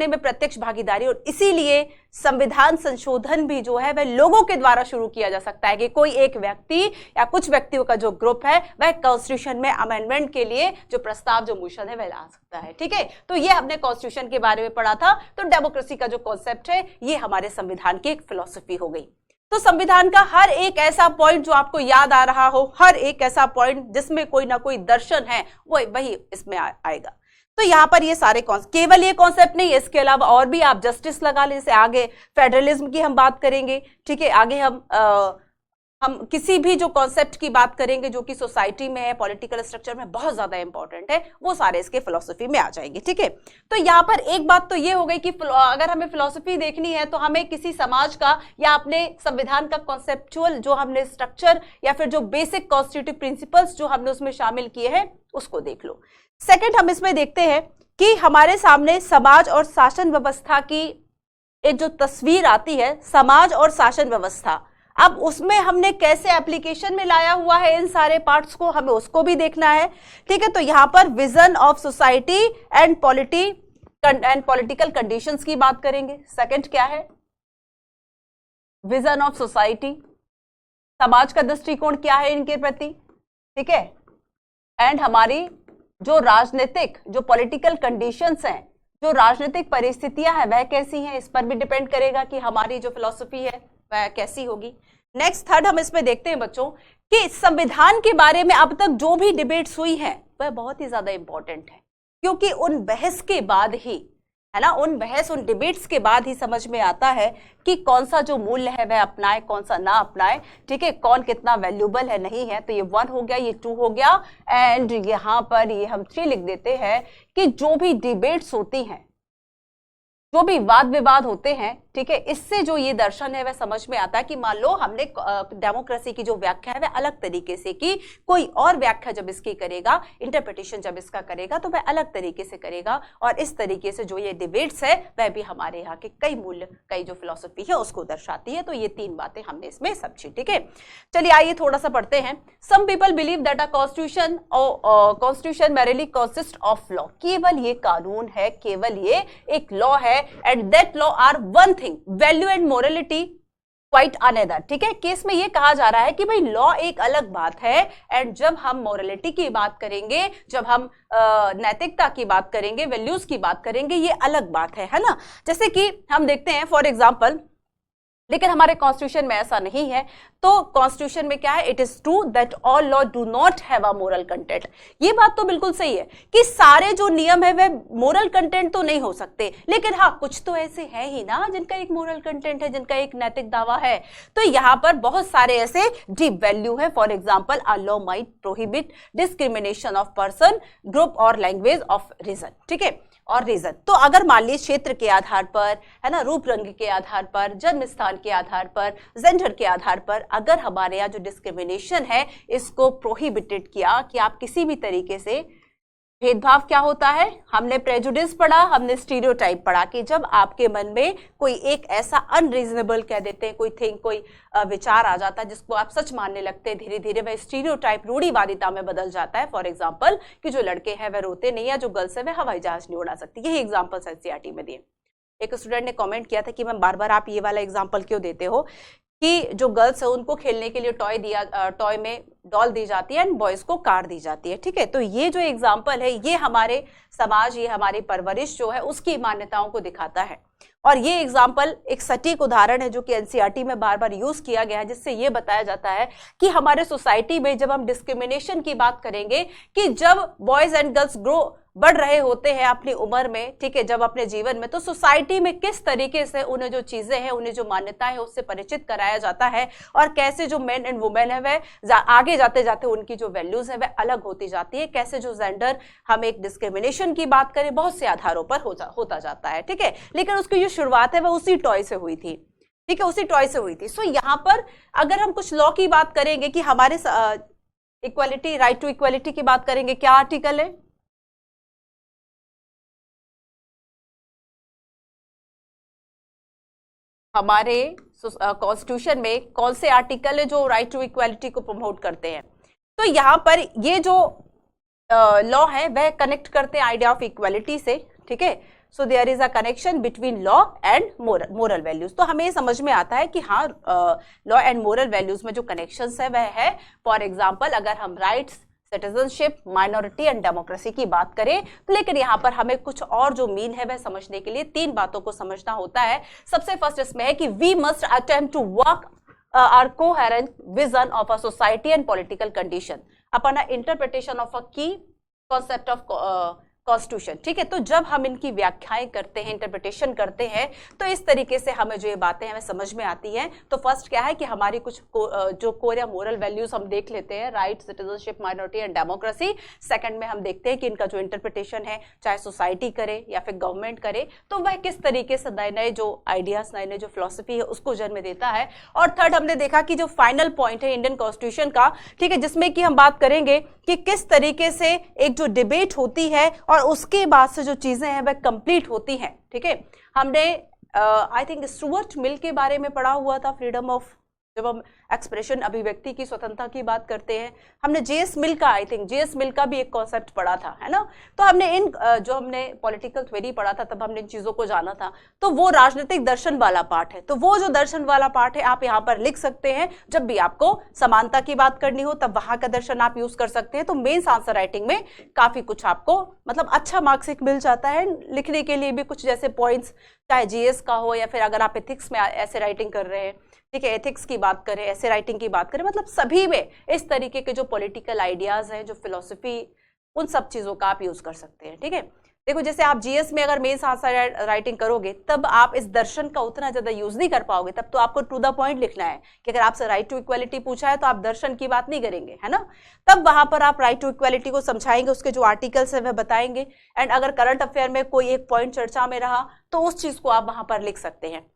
में प्रत्यक्ष भागीदारी, और इसीलिए संविधान संशोधन भी जो है वह लोगों के द्वारा शुरू किया जा सकता है कि कोई एक व्यक्ति या कुछ व्यक्तियों का जो ग्रुप है वह कॉन्स्टिट्यूशन में अमेंडमेंट के लिए जो प्रस्ताव, जो मोशन है वह ला सकता है। ठीक है, तो ये हमने कॉन्स्टिट्यूशन के बारे में पढ़ा था। तो डेमोक्रेसी का जो कॉन्सेप्ट है ये हमारे संविधान की एक फिलॉसफी हो गई। तो संविधान का हर एक ऐसा पॉइंट जो आपको याद आ रहा हो, हर एक ऐसा पॉइंट जिसमें कोई ना कोई दर्शन है वही इसमें आएगा। तो यहाँ पर ये सारे केवल ये कॉन्सेप्ट नहीं है, इसके अलावा और भी आप जस्टिस लगा ले, जैसे आगे फेडरलिज्म की हम बात करेंगे। ठीक है, आगे हम किसी भी जो कॉन्सेप्ट की बात करेंगे जो कि सोसाइटी में है, पॉलिटिकल स्ट्रक्चर में बहुत ज्यादा इंपॉर्टेंट है, वो सारे इसके फिलोसफी में आ जाएंगे। ठीक है, तो यहाँ पर एक बात तो ये हो गई कि अगर हमें फिलोसफी देखनी है तो हमें किसी समाज का या अपने संविधान का कॉन्सेप्चुअल जो हमने स्ट्रक्चर या फिर जो बेसिक कॉन्स्टिट्यूटिव प्रिंसिपल्स जो हमने उसमें शामिल किए हैं उसको देख लो। सेकेंड हम इसमें देखते हैं कि हमारे सामने समाज और शासन व्यवस्था की एक जो तस्वीर आती है, समाज और शासन व्यवस्था, अब उसमें हमने कैसे एप्लीकेशन में लाया हुआ है इन सारे पार्ट्स को, हमें उसको भी देखना है। ठीक है, तो यहां पर vision of society and political conditions की बात करेंगे। सेकंड क्या है, विजन ऑफ सोसाइटी, समाज का दृष्टिकोण क्या है इनके प्रति। ठीक है, एंड हमारी जो राजनीतिक, जो पॉलिटिकल कंडीशंस हैं, जो राजनीतिक परिस्थितियां हैं वह कैसी हैं, इस पर भी डिपेंड करेगा कि हमारी जो फिलॉसफी है वह कैसी होगी। नेक्स्ट थर्ड हम इसमें देखते हैं बच्चों कि संविधान के बारे में अब तक जो भी डिबेट्स हुई हैं वह बहुत ही ज्यादा इंपॉर्टेंट है, क्योंकि उन बहस के बाद ही, है ना, उन डिबेट्स के बाद ही समझ में आता है कि कौन सा जो मूल्य है वह अपनाए, कौन सा ना अपनाए। ठीक है, कौन कितना वैल्यूबल है, नहीं है। तो ये 1 हो गया, ये 2 हो गया, एंड यहाँ पर ये हम 3 लिख देते हैं कि जो भी डिबेट्स होती हैं, जो भी वाद विवाद होते हैं, ठीक है, इससे जो ये दर्शन है वह समझ में आता है कि मान लो हमने डेमोक्रेसी की जो व्याख्या है वह अलग तरीके से की, कोई और व्याख्या जब इसकी करेगा, इंटरप्रिटेशन जब इसका करेगा तो वह अलग तरीके से करेगा। और इस तरीके से जो ये डिबेट्स है वह भी हमारे यहाँ के कई मूल्य, कई जो फिलॉसफी है उसको दर्शाती है। तो ये 3 बातें हमने इसमें समझी। ठीक है, चलिए आइए थोड़ा सा पढ़ते हैं। Some people believe that a constitution merely consist of law, केवल ये कानून है, केवल ये एक लॉ है, and that law are one thing, value and morality quite another. ठीक है, केस में ये कहा जा रहा है कि भाई लॉ एक अलग बात है, एंड जब हम मोरलिटी की बात करेंगे, जब हम नैतिकता की बात करेंगे, वैल्यूज की बात करेंगे, ये अलग बात है ना। जैसे कि हम देखते हैं फॉर एग्जांपल लेकिन हमारे कॉन्स्टिट्यूशन में ऐसा नहीं है। तो कॉन्स्टिट्यूशन में क्या है, it is true that all law do not have a moral content. ये बात तो बिल्कुल सही है कि सारे जो नियम है वह मोरल कंटेंट तो नहीं हो सकते, लेकिन हाँ कुछ तो ऐसे है ही ना जिनका एक मोरल कंटेंट है, जिनका एक नैतिक दावा है। तो यहाँ पर बहुत सारे ऐसे डीप वैल्यू है। For example, a law might prohibit discrimination of person, group और लैंग्वेज ऑफ रीजन, ठीक है, और रीजन। तो अगर मान लीजिए क्षेत्र के आधार पर, है ना, रूप रंग के आधार पर, जन्म स्थान के आधार पर, जेंडर के आधार पर अगर हमारे यहाँ जो डिस्क्रिमिनेशन है इसको प्रोहिबिटेड किया कि आप किसी भी तरीके से भेदभाव, क्या होता है, हमने प्रेजुडिस पढ़ा, हमने स्टीरियोटाइप पढ़ा कि जब आपके मन में कोई एक ऐसा अनरीजनेबल कह देते हैं, कोई थिंग, कोई विचार आ जाता है जिसको आप सच मानने लगते हैं, धीरे धीरे वह स्टीरियोटाइप रूढ़िवादिता में बदल जाता है। फॉर एग्जाम्पल कि जो लड़के हैं वह रोते नहीं, या जो गर्ल्स है वह हवाई जहाज नहीं उड़ा सकती। यही एग्जाम्पल्स एनसीईआरटी में दिए। एक स्टूडेंट ने कॉमेंट किया था कि मैम बार बार आप ये वाला एग्जाम्पल क्यों देते हो कि जो गर्ल्स है उनको खेलने के लिए टॉय में डॉल दी जाती है एंड बॉयज को कार दी जाती है, ठीक है। तो ये जो एग्जाम्पल है ये हमारे समाज, ये हमारी परवरिश जो है उसकी मान्यताओं को दिखाता है। और ये एग्जाम्पल एक सटीक उदाहरण है जो कि एनसीईआरटी में बार बार यूज किया गया है, जिससे ये बताया जाता है कि हमारे सोसाइटी में जब हम डिस्क्रिमिनेशन की बात करेंगे कि जब बॉयज एंड गर्ल्स बढ़ रहे होते हैं अपनी उम्र में, ठीक है, जब अपने जीवन में, तो सोसाइटी में किस तरीके से उन्हें जो चीजें हैं, उन्हें जो मान्यताएं है उससे परिचित कराया जाता है, और कैसे जो मेन एंड वुमेन है वह आगे जाते जाते उनकी जो वैल्यूज है वह अलग होती जाती है। कैसे जो जेंडर, हम एक डिस्क्रिमिनेशन की बात करें, बहुत से आधारों पर होता जाता है, ठीक है। लेकिन उसकी जो शुरुआत है वह उसी टॉय से हुई थी, ठीक है, उसी टॉय से हुई थी। सो यहाँ पर अगर हम कुछ लॉ की बात करेंगे कि हमारे इक्वालिटी, राइट टू इक्वालिटी की बात करेंगे, क्या आर्टिकल है, हमारे कॉन्स्टिट्यूशन में कौन से आर्टिकल है जो राइट टू इक्वालिटी को प्रमोट करते हैं। तो यहाँ पर ये जो लॉ है वह कनेक्ट करते हैं आइडिया ऑफ इक्वालिटी से, ठीक है। So there is a connection between law and moral values. तो हमें समझ में आता है कि हाँ लॉ एंड मोरल वैल्यूज में जो कनेक्शंस है वह है, फॉर एग्जाम्पल अगर हम rights, citizenship, minority and democracy की बात करें, तो लेकिन यहाँ पर हमें कुछ और जो मीन है वह समझने के लिए 3 बातों को समझना होता है। सबसे फर्स्ट इसमें है कि we must attempt to work our coherent vision of a society and political condition upon a interpretation of a key concept of constitution, ठीक है। तो जब हम इनकी व्याख्याएं करते हैं, इंटरप्रिटेशन करते हैं, तो इस तरीके से हमें जो ये बातें हमें समझ में आती हैं। तो फर्स्ट क्या है कि हमारी कुछ जो कोर या मोरल वैल्यूज हम देख लेते हैं, right, citizenship, minority and democracy. Second में हम देखते हैं कि इनका जो इंटरप्रिटेशन है, चाहे सोसाइटी करे या फिर गवर्नमेंट करे, तो वह किस तरीके से नए नए जो आइडियाज, नए नए जो फिलोसफी है उसको जन्म देता है। और थर्ड हमने देखा कि जो फाइनल पॉइंट है इंडियन कॉन्स्टिट्यूशन का, ठीक है, जिसमें कि हम बात करेंगे कि किस तरीके से एक जो डिबेट होती है और उसके बाद से जो चीजें हैं वह कंप्लीट होती हैं, ठीक है। हमने आई थिंक स्टुअर्ट मिल के बारे में पढ़ा हुआ था, फ्रीडम ऑफ, जब हम एक्सप्रेशन, अभिव्यक्ति की स्वतंत्रता की बात करते हैं, हमने जेएस मिल का, आई थिंक जेएस मिल का भी एक कॉन्सेप्ट पढ़ा था, है ना। तो हमने इन जो हमने पॉलिटिकल थ्योरी पढ़ा था तब हमने इन चीजों को जाना था। तो वो राजनीतिक दर्शन वाला पार्ट है, तो वो जो दर्शन वाला पार्ट है आप यहाँ पर लिख सकते हैं। जब भी आपको समानता की बात करनी हो तब वहां का दर्शन आप यूज कर सकते हैं। तो मेंस आंसर राइटिंग में काफी कुछ आपको मतलब अच्छा मार्क्स एक मिल जाता है लिखने के लिए भी, कुछ जैसे पॉइंट्स, चाहे जीएस का हो या फिर अगर आप एथिक्स में ऐसे राइटिंग कर रहे हैं, ठीक है, एथिक्स की बात करें, ऐसे राइटिंग की बात करें, मतलब सभी में इस तरीके के जो पॉलिटिकल आइडियाज हैं, जो फिलोसफी, उन सब चीजों का आप यूज कर सकते हैं, ठीक है। देखो जैसे आप जीएस में अगर मेंस आंसर राइटिंग करोगे तब आप इस दर्शन का उतना ज्यादा यूज नहीं कर पाओगे, तब तो आपको टू द पॉइंट लिखना है कि अगर आपसे राइट टू इक्वालिटी पूछा है तो आप दर्शन की बात नहीं करेंगे, है ना। तब वहां पर आप राइट टू इक्वालिटी को समझाएंगे, उसके जो आर्टिकल्स है वह बताएंगे, एंड अगर करंट अफेयर में कोई एक पॉइंट चर्चा में रहा तो उस चीज को आप वहां पर लिख सकते हैं।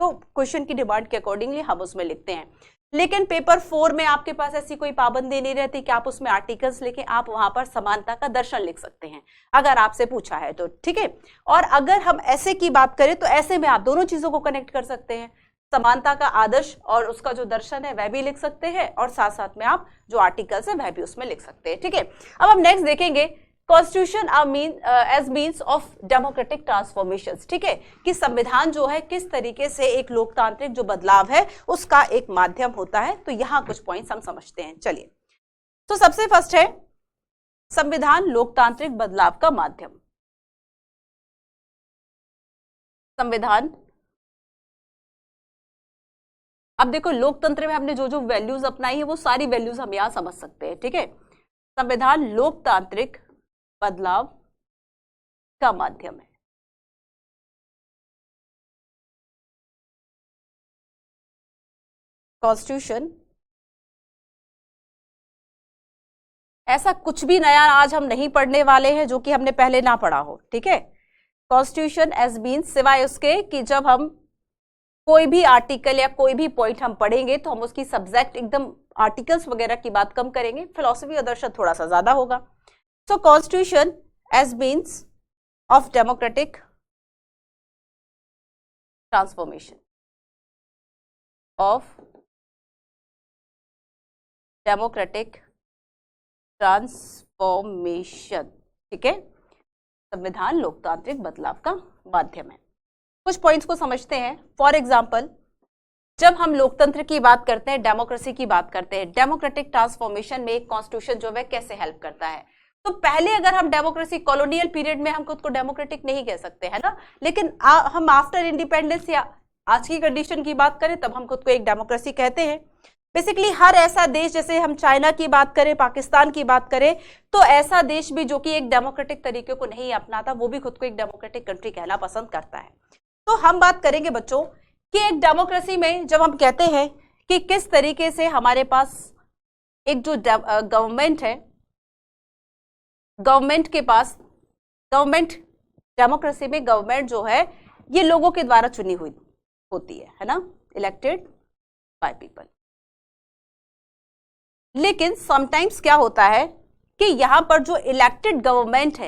तो क्वेश्चन की डिमांड के अकॉर्डिंगली हम उसमें लिखते हैं। लेकिन पेपर 4 में आपके पास ऐसी कोई पाबंदी नहीं रहती कि आप उसमें आर्टिकल्स लिखें, आप वहां पर समानता का दर्शन लिख सकते हैं अगर आपसे पूछा है तो, ठीक है। और अगर हम ऐसे की बात करें तो ऐसे में आप दोनों चीजों को कनेक्ट कर सकते हैं, समानता का आदर्श और उसका जो दर्शन है वह भी लिख सकते हैं, और साथ साथ में आप जो आर्टिकल्स है वह भी उसमें लिख सकते हैं, ठीक है। अब हम नेक्स्ट देखेंगे constitution as means of democratic transformation, ठीक है, कि संविधान जो है किस तरीके से एक लोकतांत्रिक जो बदलाव है उसका एक माध्यम होता है। तो यहां कुछ पॉइंट्स हम समझते हैं, चलिए। तो सबसे फर्स्ट है संविधान लोकतांत्रिक बदलाव का माध्यम। संविधान अब देखो लोकतंत्र में हमने जो जो वैल्यूज अपनाई है वो सारी वैल्यूज हम यहां समझ सकते हैं, ठीक है। संविधान लोकतांत्रिक बदलाव का माध्यम है। कॉन्स्टिट्यूशन ऐसा कुछ भी नया आज हम नहीं पढ़ने वाले हैं जो कि हमने पहले ना पढ़ा हो, ठीक है। कॉन्स्टिट्यूशन एज बीन, सिवाय उसके कि जब हम कोई भी आर्टिकल या कोई भी पॉइंट हम पढ़ेंगे तो हम उसकी सब्जेक्ट एकदम आर्टिकल्स वगैरह की बात कम करेंगे, फिलॉसफी और दर्शन थोड़ा सा ज्यादा होगा। So constitution as means of democratic transformation, of democratic transformation, ठीक है। संविधान लोकतांत्रिक बदलाव का माध्यम है। कुछ पॉइंट्स को समझते हैं। फॉर एग्जाम्पल, जब हम लोकतंत्र की बात करते हैं, डेमोक्रेसी की बात करते हैं, डेमोक्रेटिक ट्रांसफॉर्मेशन में एक कॉन्स्टिट्यूशन जो है कैसे हेल्प करता है। तो पहले अगर हम डेमोक्रेसी, कॉलोनियल पीरियड में हम खुद को डेमोक्रेटिक नहीं कह सकते, है ना, लेकिन हम आफ्टर इंडिपेंडेंस या आज की कंडीशन की बात करें तब हम खुद को एक डेमोक्रेसी कहते हैं। बेसिकली हर ऐसा देश, जैसे हम चाइना की बात करें, पाकिस्तान की बात करें, तो ऐसा देश भी जो कि एक डेमोक्रेटिक तरीके को नहीं अपनाता वो भी खुद को एक डेमोक्रेटिक कंट्री कहना पसंद करता है। तो हम बात करेंगे बच्चों कि एक डेमोक्रेसी में जब हम कहते हैं कि किस तरीके से हमारे पास एक जो गवर्नमेंट है, गवर्नमेंट के पास, गवर्नमेंट, डेमोक्रेसी में गवर्नमेंट जो है ये लोगों के द्वारा चुनी हुई होती है ना, इलेक्टेड बाय पीपल। लेकिन समटाइम्स क्या होता है कि यहां पर जो इलेक्टेड गवर्नमेंट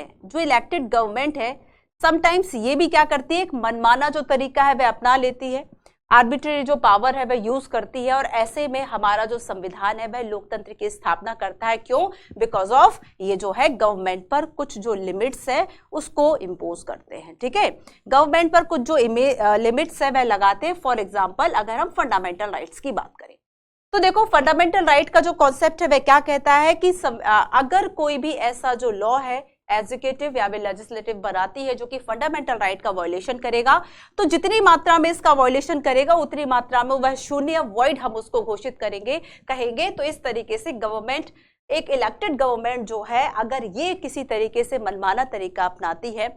है समटाइम्स ये भी क्या करती है, एक मनमाना जो तरीका है वह अपना लेती है, आर्बिट्रेरी जो पावर है वह यूज करती है, और ऐसे में हमारा जो संविधान है वह लोकतंत्र की स्थापना करता है। क्यों? बिकॉज ऑफ ये जो है गवर्नमेंट पर कुछ जो लिमिट्स है उसको इम्पोज करते हैं, ठीक है। गवर्नमेंट पर कुछ जो लिमिट्स है वह लगाते हैं। फॉर एग्जाम्पल, अगर हम फंडामेंटल राइट्स की बात करें तो देखो फंडामेंटल राइट का जो कॉन्सेप्ट है वह क्या कहता है कि अगर कोई भी ऐसा जो लॉ है एग्जीक्यूटिव या लेजिस्लेटिव बनाती है जो कि फंडामेंटल राइट का वायलेशन करेगा, तो जितनी मात्रा में इसका वायलेशन करेगा उतनी मात्रा में वह शून्य, वॉइड हम उसको घोषित कहेंगे। तो इस तरीके से गवर्नमेंट, एक इलेक्टेड गवर्नमेंट जो है, अगर ये किसी तरीके से मनमाना तरीका अपनाती है,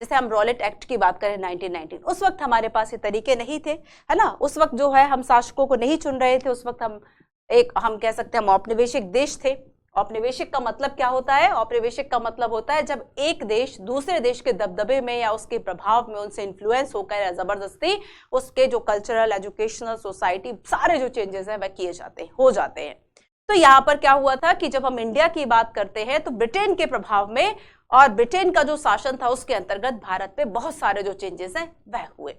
जैसे हम रॉलेट एक्ट की बात करें 1919, उस वक्त हमारे पास ये तरीके नहीं थे, है ना, उस वक्त जो है हम शासकों को नहीं चुन रहे थे, उस वक्त हम कह सकते हैं हम औपनिवेशिक देश थे। औपनिवेशिक का मतलब क्या होता है? औपनिवेशिक का मतलब होता है जब एक देश दूसरे देश के दबदबे में या उसके प्रभाव में उनसे इन्फ्लुएंस होकर या जबरदस्ती उसके जो कल्चरल, एजुकेशनल, सोसाइटी, सारे जो चेंजेस हैं वह हो जाते हैं। तो यहाँ पर क्या हुआ था कि जब हम इंडिया की बात करते हैं तो ब्रिटेन के प्रभाव में और ब्रिटेन का जो शासन था उसके अंतर्गत भारत पे बहुत सारे जो चेंजेस हैं वह हुए।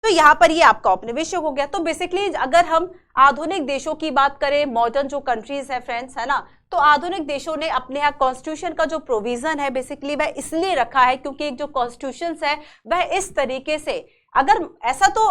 तो यहाँ पर ये आपका औपनिवेशिक हो गया। तो बेसिकली अगर हम आधुनिक देशों की बात करें, मॉडर्न जो कंट्रीज है फ्रेंड्स, है ना, तो आधुनिक देशों ने अपने यहाँ कॉन्स्टिट्यूशन का जो प्रोविजन है बेसिकली वह इसलिए रखा है क्योंकि एक जो कॉन्स्टिट्यूशन है वह इस तरीके से, अगर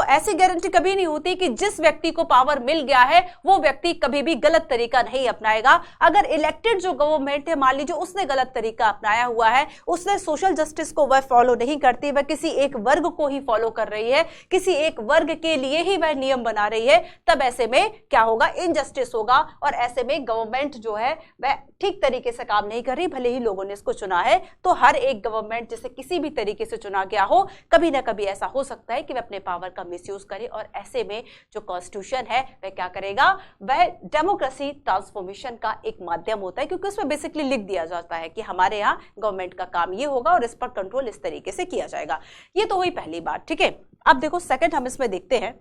ऐसी गारंटी कभी नहीं होती कि जिस व्यक्ति को पावर मिल गया है वो व्यक्ति कभी भी गलत तरीका नहीं अपनाएगा। अगर इलेक्टेड जो गवर्नमेंट है, मान लीजिए उसने गलत तरीका अपनाया हुआ है, उसने सोशल जस्टिस को वह फॉलो नहीं करती, वह किसी एक वर्ग को ही फॉलो कर रही है, किसी एक वर्ग के लिए ही वह नियम बना रही है, तब ऐसे में क्या होगा? इनजस्टिस होगा, और ऐसे में गवर्नमेंट जो है वह ठीक तरीके से काम नहीं कर रही, भले ही लोगों ने इसको चुना है। तो हर एक गवर्नमेंट जैसे किसी भी तरीके से चुना गया हो, कभी ना कभी ऐसा हो सकता है कि वह अपने पावर का मिसयूज करे, और ऐसे में जो कॉन्स्टिट्यूशन है वह क्या करेगा? वह डेमोक्रेसी ट्रांसफॉर्मेशन का एक माध्यम होता है, क्योंकि उसमें बेसिकली लिख दिया जाता है कि हमारे यहाँ गवर्नमेंट का काम ये होगा और इस पर कंट्रोल इस तरीके से किया जाएगा। ये तो हुई पहली बात, ठीक है। अब देखो सेकंड हम इसमें देखते हैं।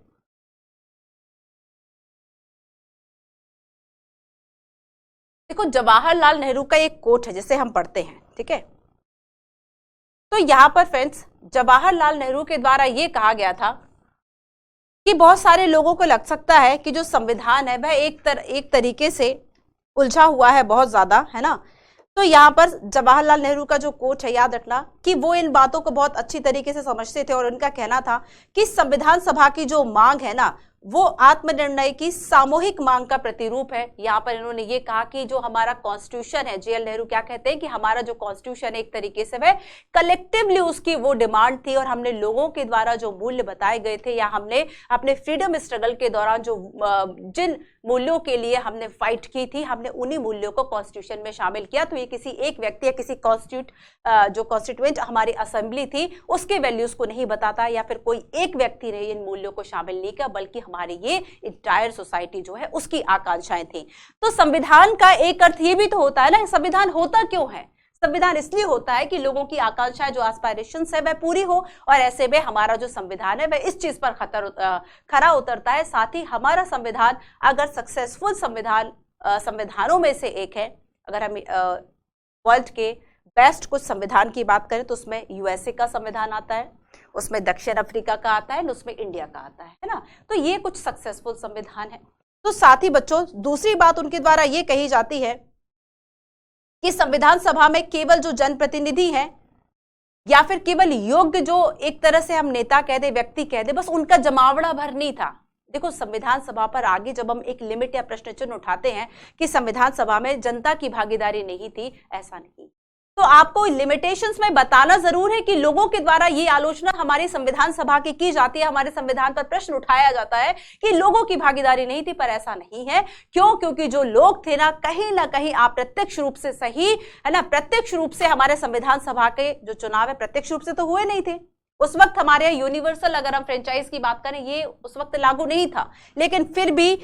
देखो जवाहरलाल नेहरू का एक कोट है जिसे हम पढ़ते हैं, ठीक है। तो यहां पर फ्रेंड्स जवाहरलाल नेहरू के द्वारा यह कहा गया था कि बहुत सारे लोगों को लग सकता है कि जो संविधान है वह एक तरीके से उलझा हुआ है बहुत ज्यादा, है ना। तो यहाँ पर जवाहरलाल नेहरू का जो कोट है, याद रखना कि वो इन बातों को बहुत अच्छी तरीके से समझते थे, और उनका कहना था कि संविधान सभा की जो मांग है ना वो आत्मनिर्णय की सामूहिक मांग का प्रतिरूप है। यहाँ पर इन्होंने ये कहा कि जो हमारा कॉन्स्टिट्यूशन है, जेएल नेहरू क्या कहते हैं कि हमारा जो कॉन्स्टिट्यूशन एक तरीके से वह कलेक्टिवली उसकी वो डिमांड थी और हमने लोगों के द्वारा जो मूल्य बताए गए थे या हमने अपने फ्रीडम स्ट्रगल के दौरान जो जिन मूल्यों के लिए हमने फाइट की थी, हमने उन्हीं मूल्यों को कॉन्स्टिट्यूशन में शामिल किया। तो ये किसी एक व्यक्ति या किसी जो कॉन्स्टिट्यूएंट हमारी असेंबली थी उसके वैल्यूज को नहीं बताता या फिर कोई एक व्यक्ति ने इन मूल्यों को शामिल नहीं किया, बल्कि हमारी ये इंटायर सोसाइटी जो है उसकी आकांक्षाएं थी। तो संविधान का एक अर्थ ये भी तो होता है ना, संविधान होता क्यों है? संविधान इसलिए होता है कि लोगों की आकांक्षाएं जो एस्पायरेशंस है वह पूरी हो, और ऐसे में हमारा जो संविधान है वह इस चीज पर खरा उतरता है। साथ ही हमारा संविधान अगर सक्सेसफुल संविधानों में से एक है, अगर हम वर्ल्ड के बेस्ट कुछ संविधान की बात करें तो उसमें यूएसए का संविधान आता है, उसमें दक्षिण अफ्रीका का आता है, उसमें इंडिया का आता है ना। तो ये कुछ सक्सेसफुल संविधान है। तो साथ ही बच्चों दूसरी बात उनके द्वारा ये कही जाती है कि संविधान सभा में केवल जो जनप्रतिनिधि हैं या फिर केवल योग्य जो एक तरह से हम नेता कह दे, व्यक्ति कह दे, बस उनका जमावड़ा भर नहीं था। देखो संविधान सभा पर आगे जब हम एक लिमिट या प्रश्न चिन्ह उठाते हैं कि संविधान सभा में जनता की भागीदारी नहीं थी, ऐसा नहीं। तो आपको लिमिटेशंस में बताना जरूर है कि लोगों के द्वारा ये आलोचना हमारी संविधान सभा की जाती है, हमारे संविधान पर प्रश्न उठाया जाता है कि लोगों की भागीदारी नहीं थी, पर ऐसा नहीं है। क्यों? क्योंकि जो लोग थे ना कहीं अप्रत्यक्ष रूप से सही है ना, प्रत्यक्ष रूप से हमारे संविधान सभा के जो चुनाव है प्रत्यक्ष रूप से तो हुए नहीं थे। उस वक्त हमारे यहाँ यूनिवर्सल अगर हम फ्रेंचाइज की बात करें ये उस वक्त लागू नहीं था, लेकिन फिर भी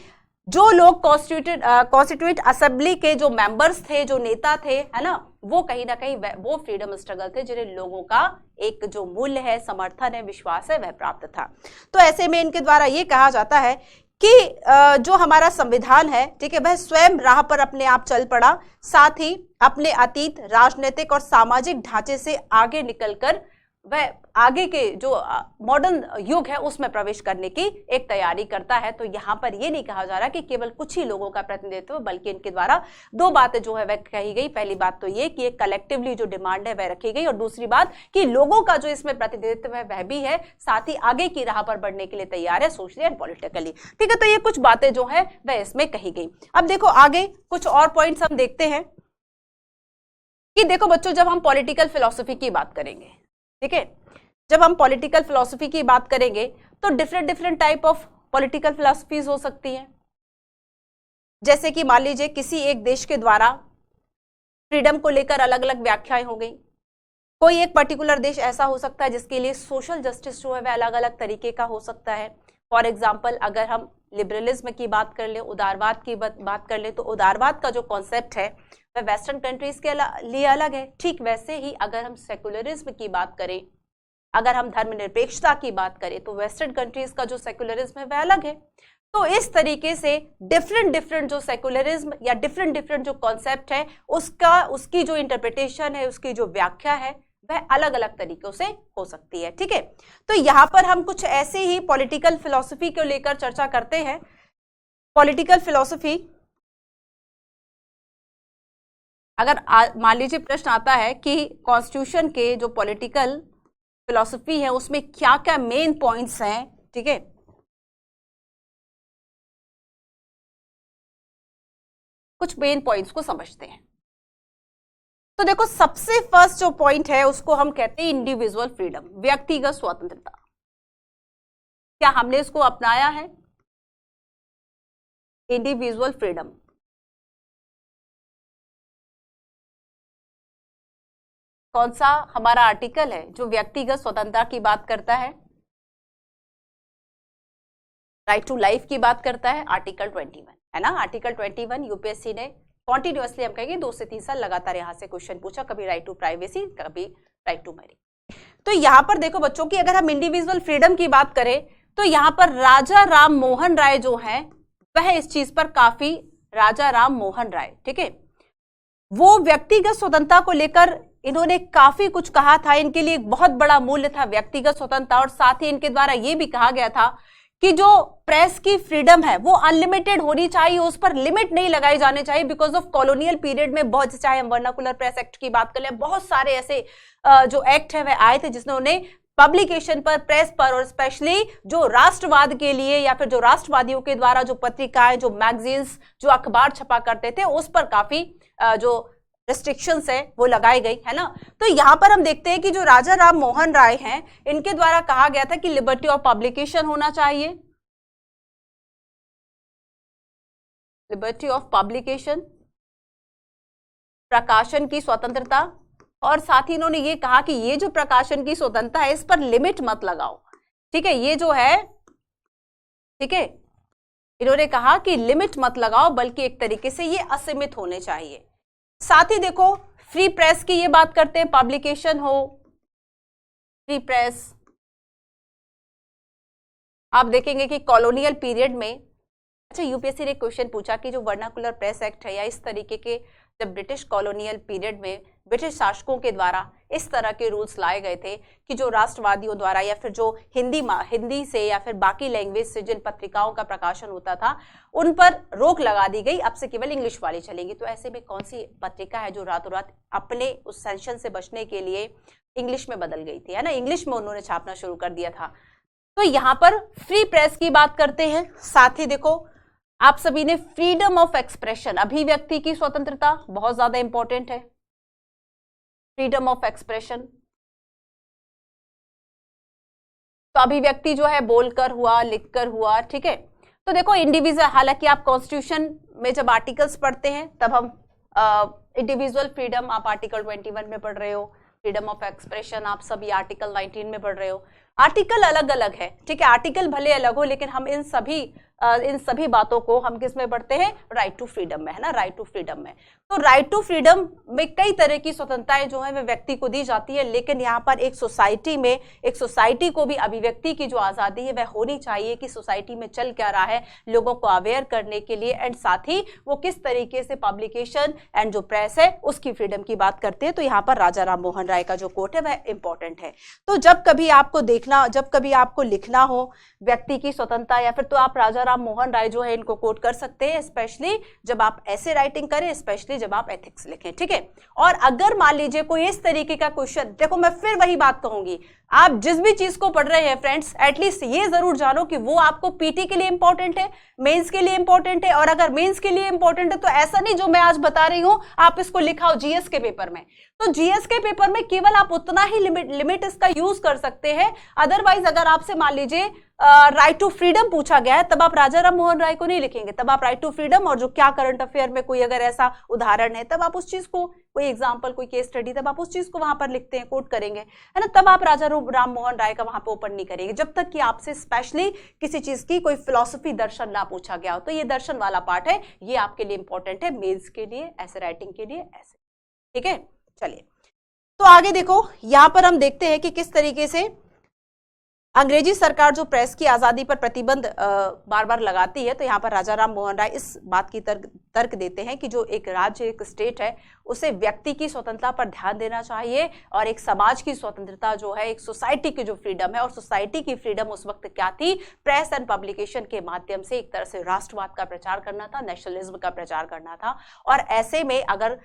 जो लोग कॉन्स्टिट्यूएंट असेंबली के जो मेंबर्स थे, जो नेता थे, है ना, वो कहीं ना कहीं वो फ्रीडम स्ट्रगल थे जिन्हें लोगों का एक जो मूल्य है, समर्थन है, विश्वास है, वह प्राप्त था। तो ऐसे में इनके द्वारा ये कहा जाता है कि जो हमारा संविधान है, ठीक है, वह स्वयं राह पर अपने आप चल पड़ा, साथ ही अपने अतीत राजनीतिक और सामाजिक ढांचे से आगे निकलकर वह आगे के जो मॉडर्न युग है उसमें प्रवेश करने की एक तैयारी करता है। तो यहाँ पर यह नहीं कहा जा रहा कि केवल कुछ ही लोगों का प्रतिनिधित्व, बल्कि इनके द्वारा दो बातें जो है वह कही गई। पहली बात तो ये कि एक कलेक्टिवली जो डिमांड है वह रखी गई, और दूसरी बात कि लोगों का जो इसमें प्रतिनिधित्व है वह भी है, साथ ही आगे की राह पर बढ़ने के लिए तैयार है सोशली एंड पॉलिटिकली। ठीक है, तो ये कुछ बातें जो है वह इसमें कही गई। अब देखो आगे कुछ और पॉइंट्स हम देखते हैं कि देखो बच्चों, जब हम पॉलिटिकल फिलॉसफी की बात करेंगे, ठीक है, जब हम पॉलिटिकल फिलॉसफी की बात करेंगे तो different type of political philosophies हो सकती हैं। जैसे कि मान लीजिए किसी एक देश के द्वारा फ्रीडम को लेकर अलग अलग व्याख्याएं हो गई। कोई एक पर्टिकुलर देश ऐसा हो सकता है जिसके लिए सोशल जस्टिस जो है वह अलग अलग तरीके का हो सकता है। फॉर एग्जाम्पल अगर हम लिबरलिज्म की बात कर ले, उदारवाद की बात कर ले, तो उदारवाद का जो कॉन्सेप्ट है वह वेस्टर्न कंट्रीज के लिए अलग है। ठीक वैसे ही अगर हम सेकुलरिज्म की बात करें, अगर हम धर्मनिरपेक्षता की बात करें, तो वेस्टर्न कंट्रीज का जो सेकुलरिज्म है वह अलग है। तो इस तरीके से डिफरेंट जो सेकुलरिज्म या डिफरेंट जो कॉन्सेप्ट है उसकी जो इंटरप्रिटेशन है, उसकी जो व्याख्या है वह अलग अलग तरीकों से हो सकती है। ठीक है, तो यहाँ पर हम कुछ ऐसे ही पॉलिटिकल फिलॉसफी को लेकर चर्चा करते हैं। पॉलिटिकल फिलॉसफी, अगर मान लीजिए प्रश्न आता है कि कॉन्स्टिट्यूशन के जो पॉलिटिकल फिलॉसफी है उसमें क्या क्या मेन पॉइंट्स हैं, ठीक है, कुछ मेन पॉइंट्स को समझते हैं। तो देखो सबसे फर्स्ट जो पॉइंट है उसको हम कहते हैं इंडिविजुअल फ्रीडम, व्यक्तिगत स्वतंत्रता। क्या हमने इसको अपनाया है? इंडिविजुअल फ्रीडम कौन सा हमारा आर्टिकल है जो व्यक्तिगत स्वतंत्रता की बात करता है? राइट टू लाइफ की बात करता है, आर्टिकल 21 है ना। आर्टिकल 21 यूपीएससी ने कॉन्टिन्यूअसली हम कहेंगे 2 से 3 साल लगातार यहां से क्वेश्चन पूछा, कभी राइट टू प्राइवेसी, कभी राइट टू मैरिज। तो यहां पर देखो बच्चों की अगर हम इंडिविजुअल फ्रीडम की बात करें तो यहां पर राजा राम मोहन राय जो है वह इस चीज पर काफी, राजा राम मोहन राय, ठीक है, वो व्यक्तिगत स्वतंत्रता को लेकर इन्होंने काफी कुछ कहा था। इनके लिए एक बहुत बड़ा मूल्य था व्यक्तिगत स्वतंत्रता, और साथ ही इनके द्वारा यह भी कहा गया था कि जो प्रेस की फ्रीडम है वो अनलिमिटेड होनी चाहिए, उस पर लिमिट नहीं लगाई जाने चाहिए। बिकॉज ऑफ कॉलोनियल पीरियड में बहुत, चाहे हम वर्नाकुलर प्रेस एक्ट की बात कर लें, बहुत सारे ऐसे जो एक्ट है वह आए थे जिसने उन्हें पब्लिकेशन पर, प्रेस पर, और स्पेशली जो राष्ट्रवाद के लिए या फिर जो राष्ट्रवादियों के द्वारा जो पत्रिकाएं, जो मैगजीन्स, जो अखबार छपा करते थे, उस पर काफी जो रेस्ट्रिक्शंस है वो लगाई गई, है ना। तो यहां पर हम देखते हैं कि जो राजा राम मोहन राय हैं, इनके द्वारा कहा गया था कि लिबर्टी ऑफ पब्लिकेशन होना चाहिए, लिबर्टी ऑफ पब्लिकेशन, प्रकाशन की स्वतंत्रता, और साथ ही इन्होंने ये कहा कि ये जो प्रकाशन की स्वतंत्रता है इस पर लिमिट मत लगाओ, ठीक है, ये जो है, ठीक है, इन्होंने कहा कि लिमिट मत लगाओ, बल्कि एक तरीके से ये असीमित होने चाहिए। साथ ही देखो फ्री प्रेस की ये बात करते हैं, पब्लिकेशन हो, फ्री प्रेस। आप देखेंगे कि कॉलोनियल पीरियड में, अच्छा यूपीएससी ने क्वेश्चन पूछा कि जो वर्नाकुलर प्रेस एक्ट है या इस तरीके के, जब ब्रिटिश कॉलोनियल पीरियड में ब्रिटिश शासकों के द्वारा इस तरह के रूल्स लाए गए थे कि जो राष्ट्रवादियों द्वारा या फिर जो हिंदी से या फिर बाकी लैंग्वेज से जिन पत्रिकाओं का प्रकाशन होता था उन पर रोक लगा दी गई, अब से केवल इंग्लिश वाली चलेंगी। तो ऐसे में कौन सी पत्रिका है जो रातों रात अपने उस सेंशन से बचने के लिए इंग्लिश में बदल गई थी, है ना, इंग्लिश में उन्होंने छापना शुरू कर दिया था। तो यहाँ पर फ्री प्रेस की बात करते हैं। साथ ही देखो आप सभी ने फ्रीडम ऑफ एक्सप्रेशन, अभिव्यक्ति की स्वतंत्रता, बहुत ज्यादा इंपॉर्टेंट है, फ्रीडम ऑफ एक्सप्रेशन। तो अभिव्यक्ति जो है बोलकर हुआ, लिखकर हुआ, ठीक है। तो देखो इंडिविजुअल, हालांकि आप कॉन्स्टिट्यूशन में जब आर्टिकल्स पढ़ते हैं तब हम इंडिविजुअल फ्रीडम आप आर्टिकल 21 में पढ़ रहे हो, फ्रीडम ऑफ एक्सप्रेशन आप सभी आर्टिकल 19 में पढ़ रहे हो। आर्टिकल अलग अलग है, ठीक है, आर्टिकल भले अलग हो, लेकिन हम इन सभी बातों को हम किस में पढ़ते हैं, राइट टू फ्रीडम में, है ना, राइट टू फ्रीडम में। तो राइट टू फ्रीडम में कई तरह की स्वतंत्रताएं जो है वे व्यक्ति को दी जाती है, लेकिन यहाँ पर एक सोसाइटी में, एक सोसाइटी को भी अभिव्यक्ति की जो आजादी है वह होनी चाहिए कि सोसाइटी में चल क्या रहा है, लोगों को अवेयर करने के लिए, एंड साथ ही वो किस तरीके से पब्लिकेशन एंड जो प्रेस है उसकी फ्रीडम की बात करते हैं। तो यहाँ पर राजा राम मोहन राय का जो कोट है वह इंपॉर्टेंट है। तो जब कभी आपको लिखना हो व्यक्ति की स्वतंत्रता, या फिर तो आप राजा राम मोहन राय जो है इनको कोट कर सकते हैं, स्पेशली जब आप ऐसे राइटिंग करें, स्पेशली जब आप एथिक्स लिखें, ठीक है। और अगर मान लीजिए कोई इस तरीके का क्वेश्चन, देखो मैं फिर वही बात कहूंगी, आप जिस भी चीज को पढ़ रहे हैं फ्रेंड्स, एटलीस्ट ये जरूर जानो कि वो आपको पीटी के लिए इंपॉर्टेंट है, मेंस के लिए इंपॉर्टेंट है, और अगर मेंस के लिए इंपॉर्टेंट है तो ऐसा नहीं जो मैं आज बता रही हूं आप इसको लिखाओ जीएस के पेपर में। तो जीएस के पेपर में केवल आप उतना ही लिमिट इसका यूज कर सकते हैं। अदरवाइज अगर आपसे मान लीजिए राइट टू फ्रीडम पूछा गया है, तब आप राजा राम मोहन राय को नहीं लिखेंगे, तब आप राइट टू फ्रीडम और जो क्या करंट अफेयर में कोई अगर ऐसा उदाहरण है तब आप उस चीज को, कोई एग्जांपल, कोई केस स्टडी, तब आप उस चीज को वहां पर लिखते हैं, कोट करेंगे, है ना। तब आप राजा राम मोहन राय का वहां पे ओपन नहीं करेंगे जब तक कि आपसे स्पेशली किसी चीज की कोई फिलॉसफी, दर्शन ना पूछा गया हो। तो ये दर्शन वाला पार्ट है, ये आपके लिए इंपॉर्टेंट है, मेल्स के लिए, ऐसे राइटिंग के लिए, ऐसे, ठीक है। चलिए तो आगे देखो, यहां पर हम देखते हैं कि किस तरीके से अंग्रेजी सरकार जो प्रेस की आजादी पर प्रतिबंध बार बार लगाती है। तो यहाँ पर राजा राम मोहन राय इस बात की तर्क देते हैं कि जो एक राज्य, एक स्टेट है, उसे व्यक्ति की स्वतंत्रता पर ध्यान देना चाहिए, और एक समाज की स्वतंत्रता जो है, एक सोसाइटी की जो फ्रीडम है, और सोसाइटी की फ्रीडम उस वक्त क्या थी, प्रेस एंड पब्लिकेशन के माध्यम से एक तरह से राष्ट्रवाद का प्रचार करना था, नेशनलिज्म का प्रचार करना था। और ऐसे में अगर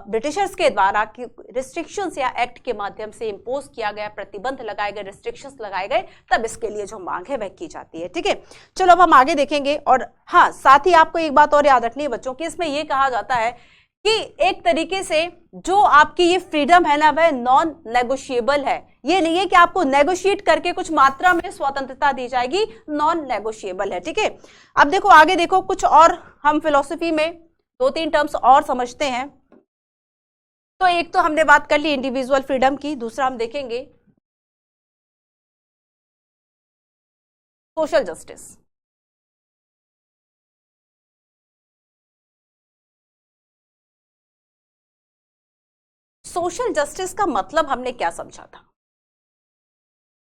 ब्रिटिशर्स के द्वारा रिस्ट्रिक्शंस या एक्ट के माध्यम से इम्पोज किया गया, प्रतिबंध लगाए गए, रिस्ट्रिक्शंस लगाए गए, तब इसके लिए जो मांग है वह की जाती है, ठीक है। चलो अब हम आगे देखेंगे। और हाँ, साथ ही आपको एक बात और याद रखनी है बच्चों की, इसमें यह कहा जाता है कि एक तरीके से जो आपकी ये फ्रीडम है ना, वह नॉन नेगोशिएबल है। ये नहीं है कि आपको नेगोशिएट करके कुछ मात्रा में स्वतंत्रता दी जाएगी, नॉन नेगोशिएबल है, ठीक है। अब देखो आगे देखो, कुछ और हम फिलॉसफी में 2-3 टर्म्स और समझते हैं। तो एक तो हमने बात कर ली इंडिविजुअल फ्रीडम की, दूसरा हम देखेंगे सोशल जस्टिस। सोशल जस्टिस का मतलब हमने क्या समझा था?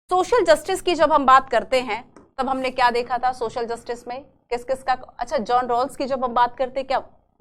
सोशल जस्टिस की जब हम बात करते हैं तब हमने क्या देखा था सोशल जस्टिस में, किस किस का, अच्छा जॉन रॉल्स की जब हम बात करते हैं, क्या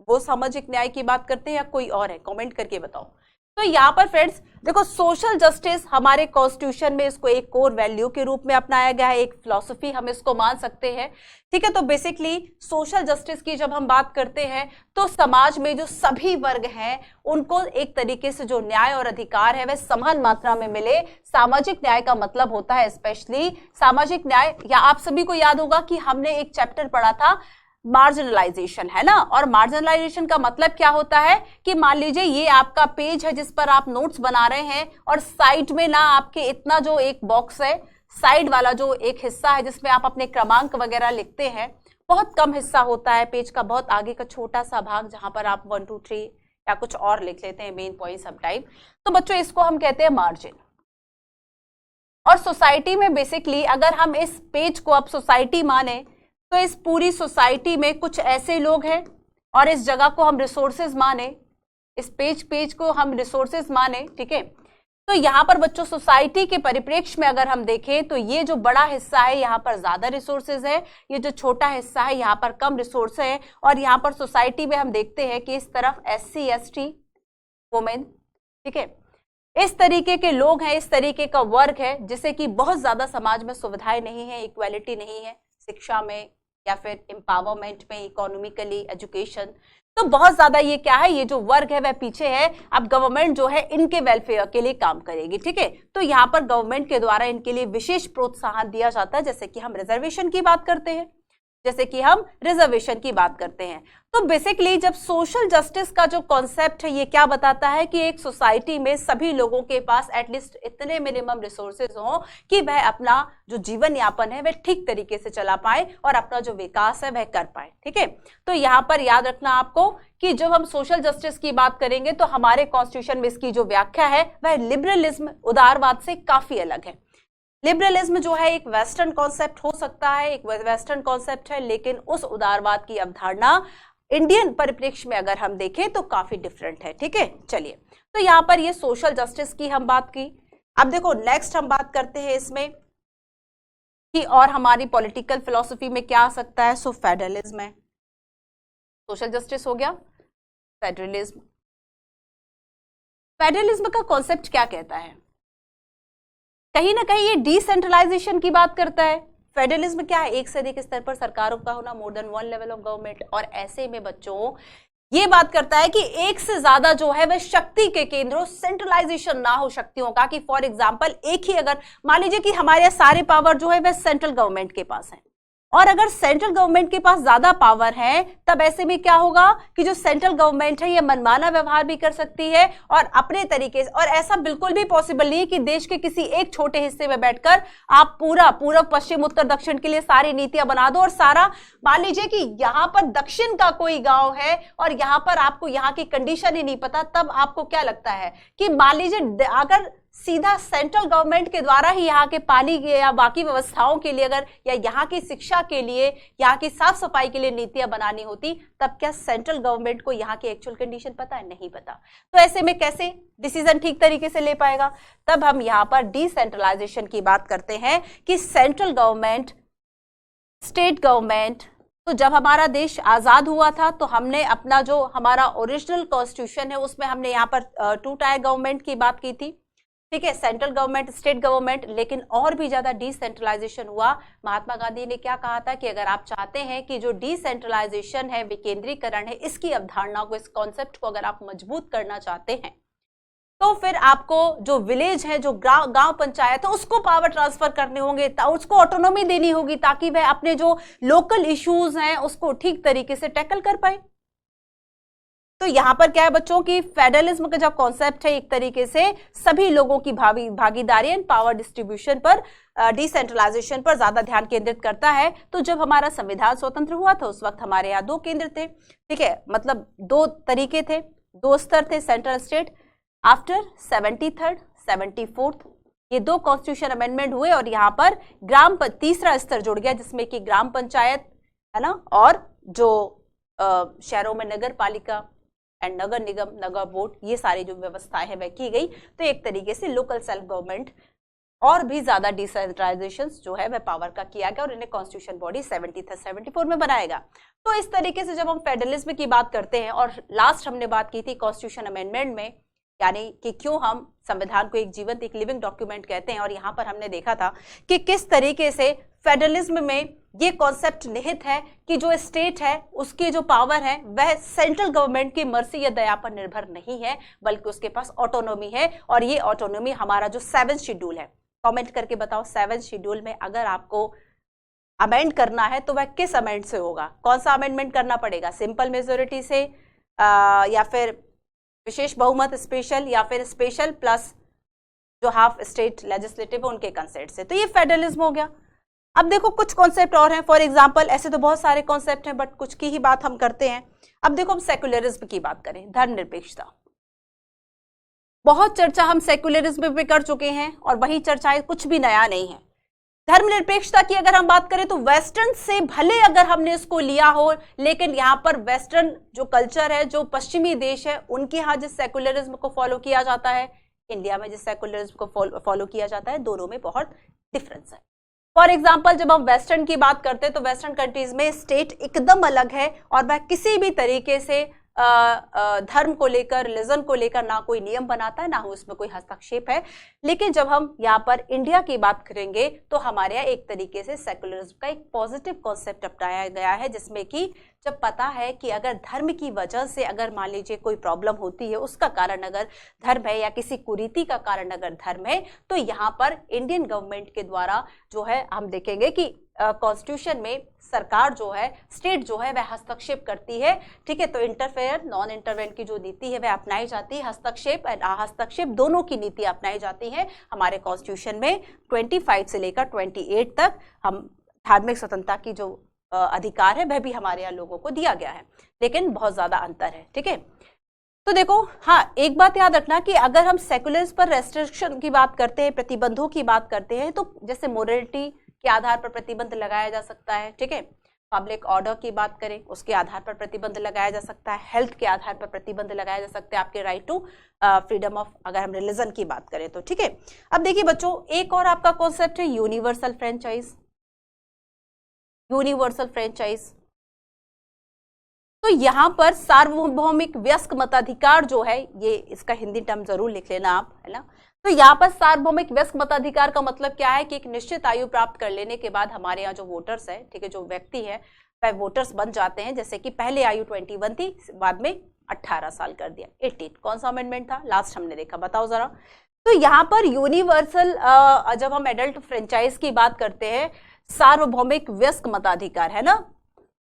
वो सामाजिक न्याय की बात करते हैं या कोई और है? कमेंट करके बताओ। तो यहाँ पर फ्रेंड्स देखो, सोशल जस्टिस हमारे कॉन्स्टिट्यूशन में इसको एक कोर वैल्यू के रूप में अपनाया गया है, एक फिलॉसफी हम इसको मान सकते हैं, ठीक है। तो बेसिकली सोशल जस्टिस की जब हम बात करते हैं तो समाज में जो सभी वर्ग हैं उनको एक तरीके से जो न्याय और अधिकार है वह समान मात्रा में मिले। सामाजिक न्याय का मतलब होता है स्पेशली सामाजिक न्याय, या आप सभी को याद होगा कि हमने एक चैप्टर पढ़ा था मार्जिनलाइजेशन, है ना। और मार्जिनलाइजेशन का मतलब क्या होता है कि मान लीजिए ये आपका पेज है जिस पर आप नोट्स बना रहे हैं और साइड में ना आपके इतना जो एक बॉक्स है, साइड वाला जो एक हिस्सा है जिसमें आप अपने क्रमांक वगैरह लिखते हैं, बहुत कम हिस्सा होता है पेज का, बहुत आगे का छोटा सा भाग जहां पर आप 1 2 3 या कुछ और लिख लेते हैं, मेन पॉइंट सब टाइप। तो बच्चों इसको हम कहते हैं मार्जिन। और सोसाइटी में बेसिकली अगर हम इस पेज को अब सोसाइटी माने तो इस पूरी सोसाइटी में कुछ ऐसे लोग हैं और इस जगह को हम रिसोर्सेज माने, इस पेज को हम रिसोर्सेज माने, ठीक है। तो यहाँ पर बच्चों सोसाइटी के परिप्रेक्ष्य में अगर हम देखें तो ये जो बड़ा हिस्सा है यहाँ पर ज्यादा रिसोर्सेज है, ये जो छोटा हिस्सा है यहाँ पर कम रिसोर्स है। और यहाँ पर सोसाइटी में हम देखते हैं कि इस तरफ SC ST वुमेन, ठीक है, इस तरीके के लोग हैं, इस तरीके का वर्ग है जिसे कि बहुत ज्यादा समाज में सुविधाएं नहीं है, इक्वालिटी नहीं है शिक्षा में या फिर एम्पावरमेंट में, इकोनॉमिकली, एजुकेशन। तो बहुत ज्यादा ये क्या है, ये जो वर्ग है वह पीछे है। अब गवर्नमेंट जो है इनके वेलफेयर के लिए काम करेगी, ठीक है। तो यहाँ पर गवर्नमेंट के द्वारा इनके लिए विशेष प्रोत्साहन दिया जाता है, जैसे कि हम रिजर्वेशन की बात करते हैं, तो बेसिकली जब सोशल जस्टिस का जो कॉन्सेप्ट है ये क्या बताता है कि एक सोसाइटी में सभी लोगों के पास एटलीस्ट इतने मिनिमम रिसोर्सेज हों कि वह अपना जो जीवन यापन है वह ठीक तरीके से चला पाए और अपना जो विकास है वह कर पाए, ठीक है। तो यहाँ पर याद रखना आपको कि जब हम सोशल जस्टिस की बात करेंगे तो हमारे कॉन्स्टिट्यूशन में इसकी जो व्याख्या है वह लिबरलिज्म, उदारवाद से काफी अलग है। लिबरलिज्म जो है एक वेस्टर्न कॉन्सेप्ट हो सकता है, एक वेस्टर्न कॉन्सेप्ट है, लेकिन उस उदारवाद की अवधारणा इंडियन परिप्रेक्ष्य में अगर हम देखें तो काफी डिफरेंट है, ठीक है। चलिए, तो यहाँ पर ये सोशल जस्टिस की हम बात की। अब देखो नेक्स्ट हम बात करते हैं इसमें कि और हमारी पॉलिटिकल फिलॉसफी में क्या आ सकता है। सो फेडरलिज्म है, सोशल जस्टिस हो गया, फेडरलिज्म। फेडरलिज्म का कॉन्सेप्ट क्या कहता है, कहीं ना कहीं ये डिसेंट्रलाइजेशन की बात करता है। फेडरलिज्म क्या है, एक से अधिक स्तर पर सरकारों का होना, more than one level of government. और ऐसे में बच्चों ये बात करता है कि एक से ज्यादा जो है वह शक्ति के केंद्रों, सेंट्रलाइजेशन ना हो शक्तियों का, कि फॉर एग्जांपल एक ही अगर मान लीजिए कि हमारे सारे पावर जो है वह सेंट्रल गवर्नमेंट के पास है, और अगर सेंट्रल गवर्नमेंट के पास ज्यादा पावर है तब ऐसे में क्या होगा कि जो सेंट्रल गवर्नमेंट है ये मनमाना व्यवहार भी कर सकती है और अपने तरीके से। और ऐसा बिल्कुल भी पॉसिबल नहीं है कि देश के किसी एक छोटे हिस्से में बैठकर आप पूरा पूर्व पश्चिम उत्तर दक्षिण के लिए सारी नीतियां बना दो और सारा, मान लीजिए कि यहां पर दक्षिण का कोई गांव है और यहां पर आपको यहां की कंडीशन ही नहीं पता, तब आपको क्या लगता है कि मान लीजिए अगर सीधा सेंट्रल गवर्नमेंट के द्वारा ही यहाँ के पानी के या बाकी व्यवस्थाओं के लिए अगर या यहाँ की शिक्षा के लिए, यहाँ की साफ सफाई के लिए नीतियां बनानी होती, तब क्या सेंट्रल गवर्नमेंट को यहाँ की एक्चुअल कंडीशन पता है? नहीं पता। तो ऐसे में कैसे डिसीजन ठीक तरीके से ले पाएगा? तब हम यहाँ पर डिसेंट्रलाइजेशन की बात करते हैं कि सेंट्रल गवर्नमेंट, स्टेट गवर्नमेंट। तो जब हमारा देश आजाद हुआ था तो हमने अपना जो हमारा ओरिजिनल कॉन्स्टिट्यूशन है उसमें हमने यहाँ पर 2 टायर गवर्नमेंट की बात की थी, ठीक है, सेंट्रल गवर्नमेंट, स्टेट गवर्नमेंट। लेकिन और भी ज्यादा डिसेंट्रलाइजेशन हुआ। महात्मा गांधी ने क्या कहा था कि अगर आप चाहते हैं कि जो डिसेंट्रलाइजेशन है, विकेंद्रीकरण है, इसकी अवधारणा को, इस कॉन्सेप्ट को अगर आप मजबूत करना चाहते हैं तो फिर आपको जो विलेज है, जो गांव पंचायत है, उसको पावर ट्रांसफर करने होंगे, उसको ऑटोनॉमी देनी होगी ताकि वह अपने जो लोकल इश्यूज हैं उसको ठीक तरीके से टैकल कर पाए। तो यहां पर क्या है बच्चों की फेडरलिज्म का जो कॉन्सेप्ट है एक तरीके से सभी लोगों की भागीदारी एंड पावर डिस्ट्रीब्यूशन पर, डिसेंट्रलाइजेशन पर ज्यादा ध्यान केंद्रित करता है। तो जब हमारा संविधान स्वतंत्र हुआ था उस वक्त हमारे यहाँ 2 केंद्र थे, ठीक है, मतलब 2 तरीके थे, 2 स्तर थे, central state. After 73rd 74th ये 2 कॉन्स्टिट्यूशन अमेंडमेंट हुए और यहाँ पर तीसरा स्तर जुड़ गया जिसमें कि ग्राम पंचायत है ना, और जो शहरों में नगर पालिका and Nagar Nigam, Nagar board, ये सारी जो व्यवस्थाएं है वह की गई। तो एक तरीके से लोकल सेल्फ गवर्नमेंट और भी ज्यादा डिसेंट्रलाइजेशन जो है वह पावर का किया गया और इन्हें कॉन्स्टिट्यूशन बॉडी 74 में बनाएगा। तो इस तरीके से जब हम फेडरलिज्म की बात करते हैं, और लास्ट हमने बात की थी कॉन्स्टिट्यूशन अमेंडमेंट में यानी कि क्यों हम संविधान को एक जीवंत, एक लिविंग डॉक्यूमेंट कहते हैं। और यहाँ पर हमने देखा था कि किस तरीके से फेडरलिज्म में ये कॉन्सेप्ट निहित है कि जो स्टेट है उसकी जो पावर है वह सेंट्रल गवर्नमेंट की मर्जी या दया पर निर्भर नहीं है, बल्कि उसके पास ऑटोनॉमी है। और ये ऑटोनॉमी हमारा जो 7th शेड्यूल है, कमेंट करके बताओ 7th शेड्यूल में अगर आपको अमेंड करना है तो वह किस अमेंड से होगा, कौन सा अमेंडमेंट करना पड़ेगा, सिंपल मेजोरिटी से या फिर विशेष बहुमत स्पेशल, या फिर स्पेशल प्लस जो हाफ स्टेट लेजिस्लेटिव है उनके कंसेंट से। तो ये फेडरलिज्म हो गया। अब देखो कुछ कॉन्सेप्ट और हैं, फॉर एग्जांपल ऐसे तो बहुत सारे कॉन्सेप्ट हैं बट कुछ की ही बात हम करते हैं। अब देखो हम सेक्युलरिज्म की बात करें, धर्मनिरपेक्षता। बहुत चर्चा हम सेक्युलरिज्म पे कर चुके हैं और वही चर्चाएं, कुछ भी नया नहीं है। धर्मनिरपेक्षता की अगर हम बात करें तो वेस्टर्न से भले अगर हमने इसको लिया हो, लेकिन यहाँ पर वेस्टर्न जो कल्चर है, जो पश्चिमी देश है, उनके यहाँ जिस सेक्युलरिज्म को फॉलो किया जाता है, इंडिया में जिस सेक्युलरिज्म को फॉलो किया जाता है, दोनों में बहुत डिफरेंस है। फॉर एग्जाम्पल जब हम वेस्टर्न की बात करते हैं तो वेस्टर्न कंट्रीज में स्टेट एकदम अलग है और वह किसी भी तरीके से धर्म को लेकर, रिलीजन को लेकर ना कोई नियम बनाता है, ना ही उसमें कोई हस्तक्षेप है। लेकिन जब हम यहाँ पर इंडिया की बात करेंगे तो हमारे यहाँ एक तरीके से सेक्युलरिज्म का एक पॉजिटिव कॉन्सेप्ट अपनाया गया है, जिसमें कि जब पता है कि अगर धर्म की वजह से अगर मान लीजिए कोई प्रॉब्लम होती है, उसका कारण अगर धर्म है या किसी कुरीति का कारण अगर धर्म है, तो यहाँ पर इंडियन गवर्नमेंट के द्वारा जो है हम देखेंगे कि कॉन्स्टिट्यूशन में सरकार जो है, स्टेट जो है वह हस्तक्षेप करती है। ठीक है, तो इंटरफेयर नॉन इंटरवेंट की जो नीति है वह अपनाई जाती है, हस्तक्षेप और हस्तक्षेप दोनों की नीति अपनाई जाती है। हमारे कॉन्स्टिट्यूशन में 25 से लेकर 28 तक हम धार्मिक स्वतंत्रता की जो अधिकार है वह भी हमारे यहाँ लोगों को दिया गया है, लेकिन बहुत ज्यादा अंतर है। ठीक है, तो देखो हाँ, एक बात याद रखना कि अगर हम सेक्युलरिज्म पर रेस्ट्रिक्शन की बात करते हैं, प्रतिबंधों की बात करते हैं, तो जैसे मोरलिटी के आधार पर प्रतिबंध लगाया जा सकता है। ठीक है, पब्लिक ऑर्डर की बात करें उसके आधार पर प्रतिबंध लगाया जा सकता है, हेल्थ के आधार पर प्रतिबंध लगाया जा सकता है, आपके राइट टू फ्रीडम ऑफ, अगर हम रिलीजन की बात करें तो। ठीक है, अब देखिए बच्चों, एक और आपका कॉन्सेप्ट है यूनिवर्सल फ्रेंचाइज। यूनिवर्सल फ्रेंचाइज तो यहाँ पर सार्वभौमिक वयस्क मताधिकार जो है, ये इसका हिंदी टर्म जरूर लिख लेना आप, है ना। तो यहाँ पर सार्वभौमिक वयस्क मताधिकार का मतलब क्या है कि एक निश्चित आयु प्राप्त कर लेने के बाद हमारे यहाँ जो वोटर्स है, ठीक है, जो व्यक्ति है वह वोटर्स बन जाते हैं। जैसे कि पहले आयु 21 थी, बाद में 18 साल कर दिया, 18। कौन सा अमेंडमेंट था लास्ट हमने देखा, बताओ जरा। तो यहाँ पर यूनिवर्सल जब हम एडल्ट फ्रेंचाइज की बात करते हैं, सार्वभौमिक वयस्क मताधिकार है ना,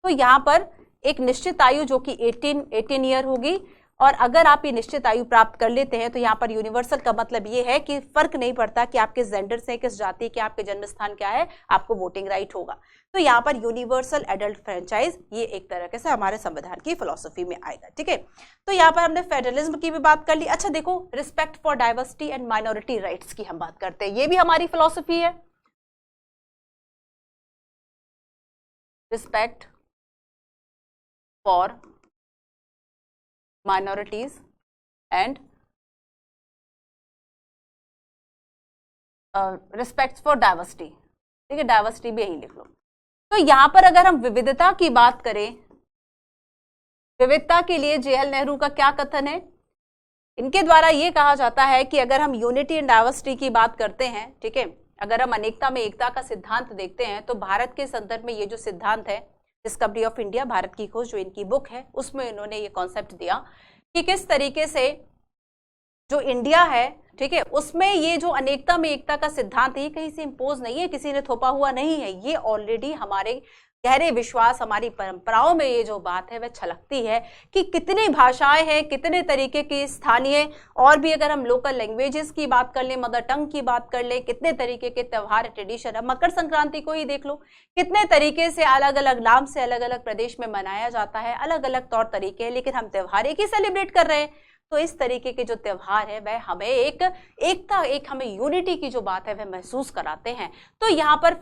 तो यहाँ पर एक निश्चित आयु जो कि 18 ईयर होगी, और अगर आप ये निश्चित आयु प्राप्त कर लेते हैं तो यहाँ पर यूनिवर्सल का मतलब ये है कि फर्क नहीं पड़ता कि आप किस जेंडर से, किस जाति के, आपके जन्म स्थान क्या है, आपको वोटिंग राइट होगा। तो यहाँ पर यूनिवर्सल एडल्ट फ्रेंचाइज ये एक तरह से हमारे संविधान की फिलॉसफी में आएगा। ठीक है, तो यहाँ पर हमने फेडरलिज्म की भी बात कर ली। अच्छा देखो, respect for diversity and minority rights की हम बात करते हैं, ये भी हमारी फिलॉसफी है। Respect for minorities and respect for diversity। ठीक है, डाइवर्सिटी भी यही लिख लो। तो यहां पर अगर हम विविधता की बात करें, विविधता के लिए JL नेहरू का क्या कथन है, इनके द्वारा ये कहा जाता है कि अगर हम यूनिटी एंड डाइवर्सिटी की बात करते हैं, ठीक है, अगर हम अनेकता में एकता का सिद्धांत देखते हैं, तो भारत के संदर्भ में ये जो सिद्धांत है, डिस्कवरी ऑफ इंडिया, भारत की खोज, जो इनकी बुक है, उसमें इन्होंने ये कॉन्सेप्ट दिया कि किस तरीके से जो इंडिया है, ठीक है, उसमें ये जो अनेकता में एकता का सिद्धांत है, ये कहीं से इम्पोज नहीं है, किसी ने थोपा हुआ नहीं है, ये ऑलरेडी हमारे गहरे विश्वास, हमारी परंपराओं में ये जो बात है वह छलकती है कि कितनी भाषाएं हैं, कितने तरीके की स्थानीय और भी अगर हम लोकल लैंग्वेजेस की बात कर लें, मदर टंग की बात कर लें, कितने तरीके के त्यौहार, ट्रेडिशन है। मकर संक्रांति को ही देख लो, कितने तरीके से अलग अलग नाम से अलग अलग प्रदेश में मनाया जाता है, अलग अलग तौर तरीके, लेकिन हम त्यौहार एक ही सेलिब्रेट कर रहे हैं। तो इस तरीके के जो त्यौहार है वह हमें एक एकता, एक हमें यूनिटी की जो बात है वह महसूस कराते हैं। तो यहाँ पर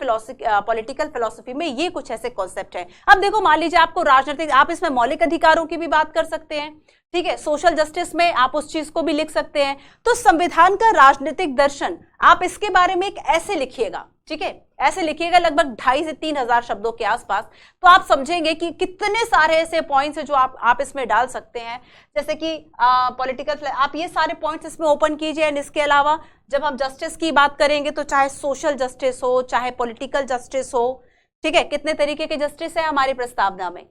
पॉलिटिकल फिलॉसफी में ये कुछ ऐसे कॉन्सेप्ट है। अब देखो, मान लीजिए आपको राजनीतिक, आप इसमें मौलिक अधिकारों की भी बात कर सकते हैं, ठीक है, सोशल जस्टिस में आप उस चीज को भी लिख सकते हैं। तो संविधान का राजनीतिक दर्शन, आप इसके बारे में एक ऐसे लिखिएगा, ठीक है, ऐसे लिखिएगा लगभग 2,500 से 3,000 शब्दों के आसपास, तो आप समझेंगे कि कितने सारे ऐसे पॉइंट्स हैं जो आप इसमें डाल सकते हैं। जैसे कि पॉलिटिकल, आप ये सारे पॉइंट्स इसमें ओपन कीजिए। एंड इसके अलावा जब हम जस्टिस की बात करेंगे तो चाहे सोशल जस्टिस हो, चाहे पॉलिटिकल जस्टिस हो, ठीक है, कितने तरीके के जस्टिस है हमारी प्रस्तावना में,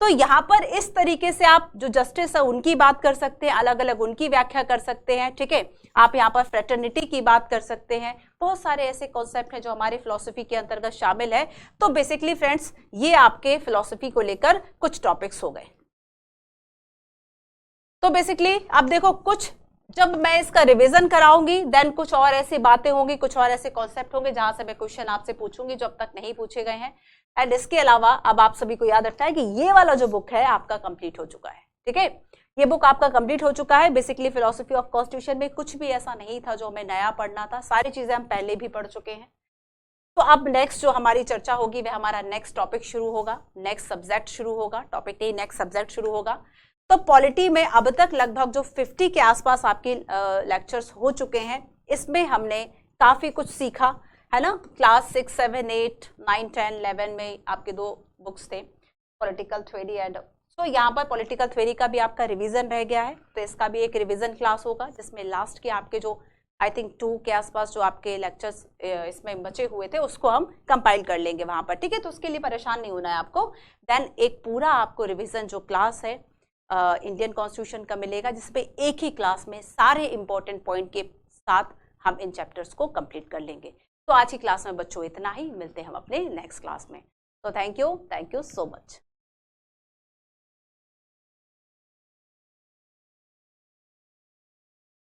तो यहाँ पर इस तरीके से आप जो जस्टिस है उनकी बात कर सकते हैं, अलग अलग उनकी व्याख्या कर सकते हैं, ठीक है। आप यहाँ पर फ्रेटर्निटी की बात कर सकते हैं। बहुत सारे ऐसे कॉन्सेप्ट हैं जो हमारे फिलॉसफी के अंतर्गत शामिल है। तो बेसिकली फ्रेंड्स, ये आपके फिलॉसफी को लेकर कुछ टॉपिक्स हो गए। तो बेसिकली आप देखो, कुछ जब मैं इसका रिवीजन कराऊंगी देन कुछ और ऐसी बातें होंगी, कुछ और ऐसे कॉन्सेप्ट होंगे जहां से मैं क्वेश्चन आपसे पूछूंगी जो अब तक नहीं पूछे गए हैं। एंड इसके अलावा अब आप सभी को याद रखना है कि ये वाला जो बुक है आपका कंप्लीट हो चुका है, ठीक है। ये बुक आपका कंप्लीट हो चुका है। बेसिकली फिलॉसफी ऑफ कॉन्स्टिट्यूशन में कुछ भी ऐसा नहीं था जो हमें नया पढ़ना था, सारी चीजें हम पहले भी पढ़ चुके हैं। तो अब नेक्स्ट जो हमारी चर्चा होगी वह हमारा नेक्स्ट टॉपिक शुरू होगा, नेक्स्ट सब्जेक्ट शुरू होगा, टॉपिक नहीं नेक्स्ट सब्जेक्ट शुरू होगा। तो पॉलिटी में अब तक लगभग जो 50 के आसपास आपके लेक्चर्स हो चुके हैं, इसमें हमने काफी कुछ सीखा है ना। क्लास 6, 7, 8, 9, 10, 11 में आपके 2 बुक्स थे, पॉलिटिकल थ्योरी एंड, तो यहाँ पर पॉलिटिकल थ्योरी का भी आपका रिवीजन रह गया है। तो इसका भी एक रिवीजन क्लास होगा जिसमें लास्ट के आपके जो आई थिंक 2 के आसपास जो आपके लेक्चर्स इसमें बचे हुए थे उसको हम कंपाइल कर लेंगे वहां पर, ठीक है। तो उसके लिए परेशान नहीं होना है आपको। देन एक पूरा आपको रिवीजन जो क्लास है इंडियन कॉन्स्टिट्यूशन का मिलेगा, जिसपे एक ही क्लास में सारे इंपॉर्टेंट पॉइंट के साथ हम इन चैप्टर्स को कंप्लीट कर लेंगे। तो आज की क्लास में बच्चों इतना ही, मिलते हैं हम अपने नेक्स्ट क्लास में। तो थैंक यू सो मच।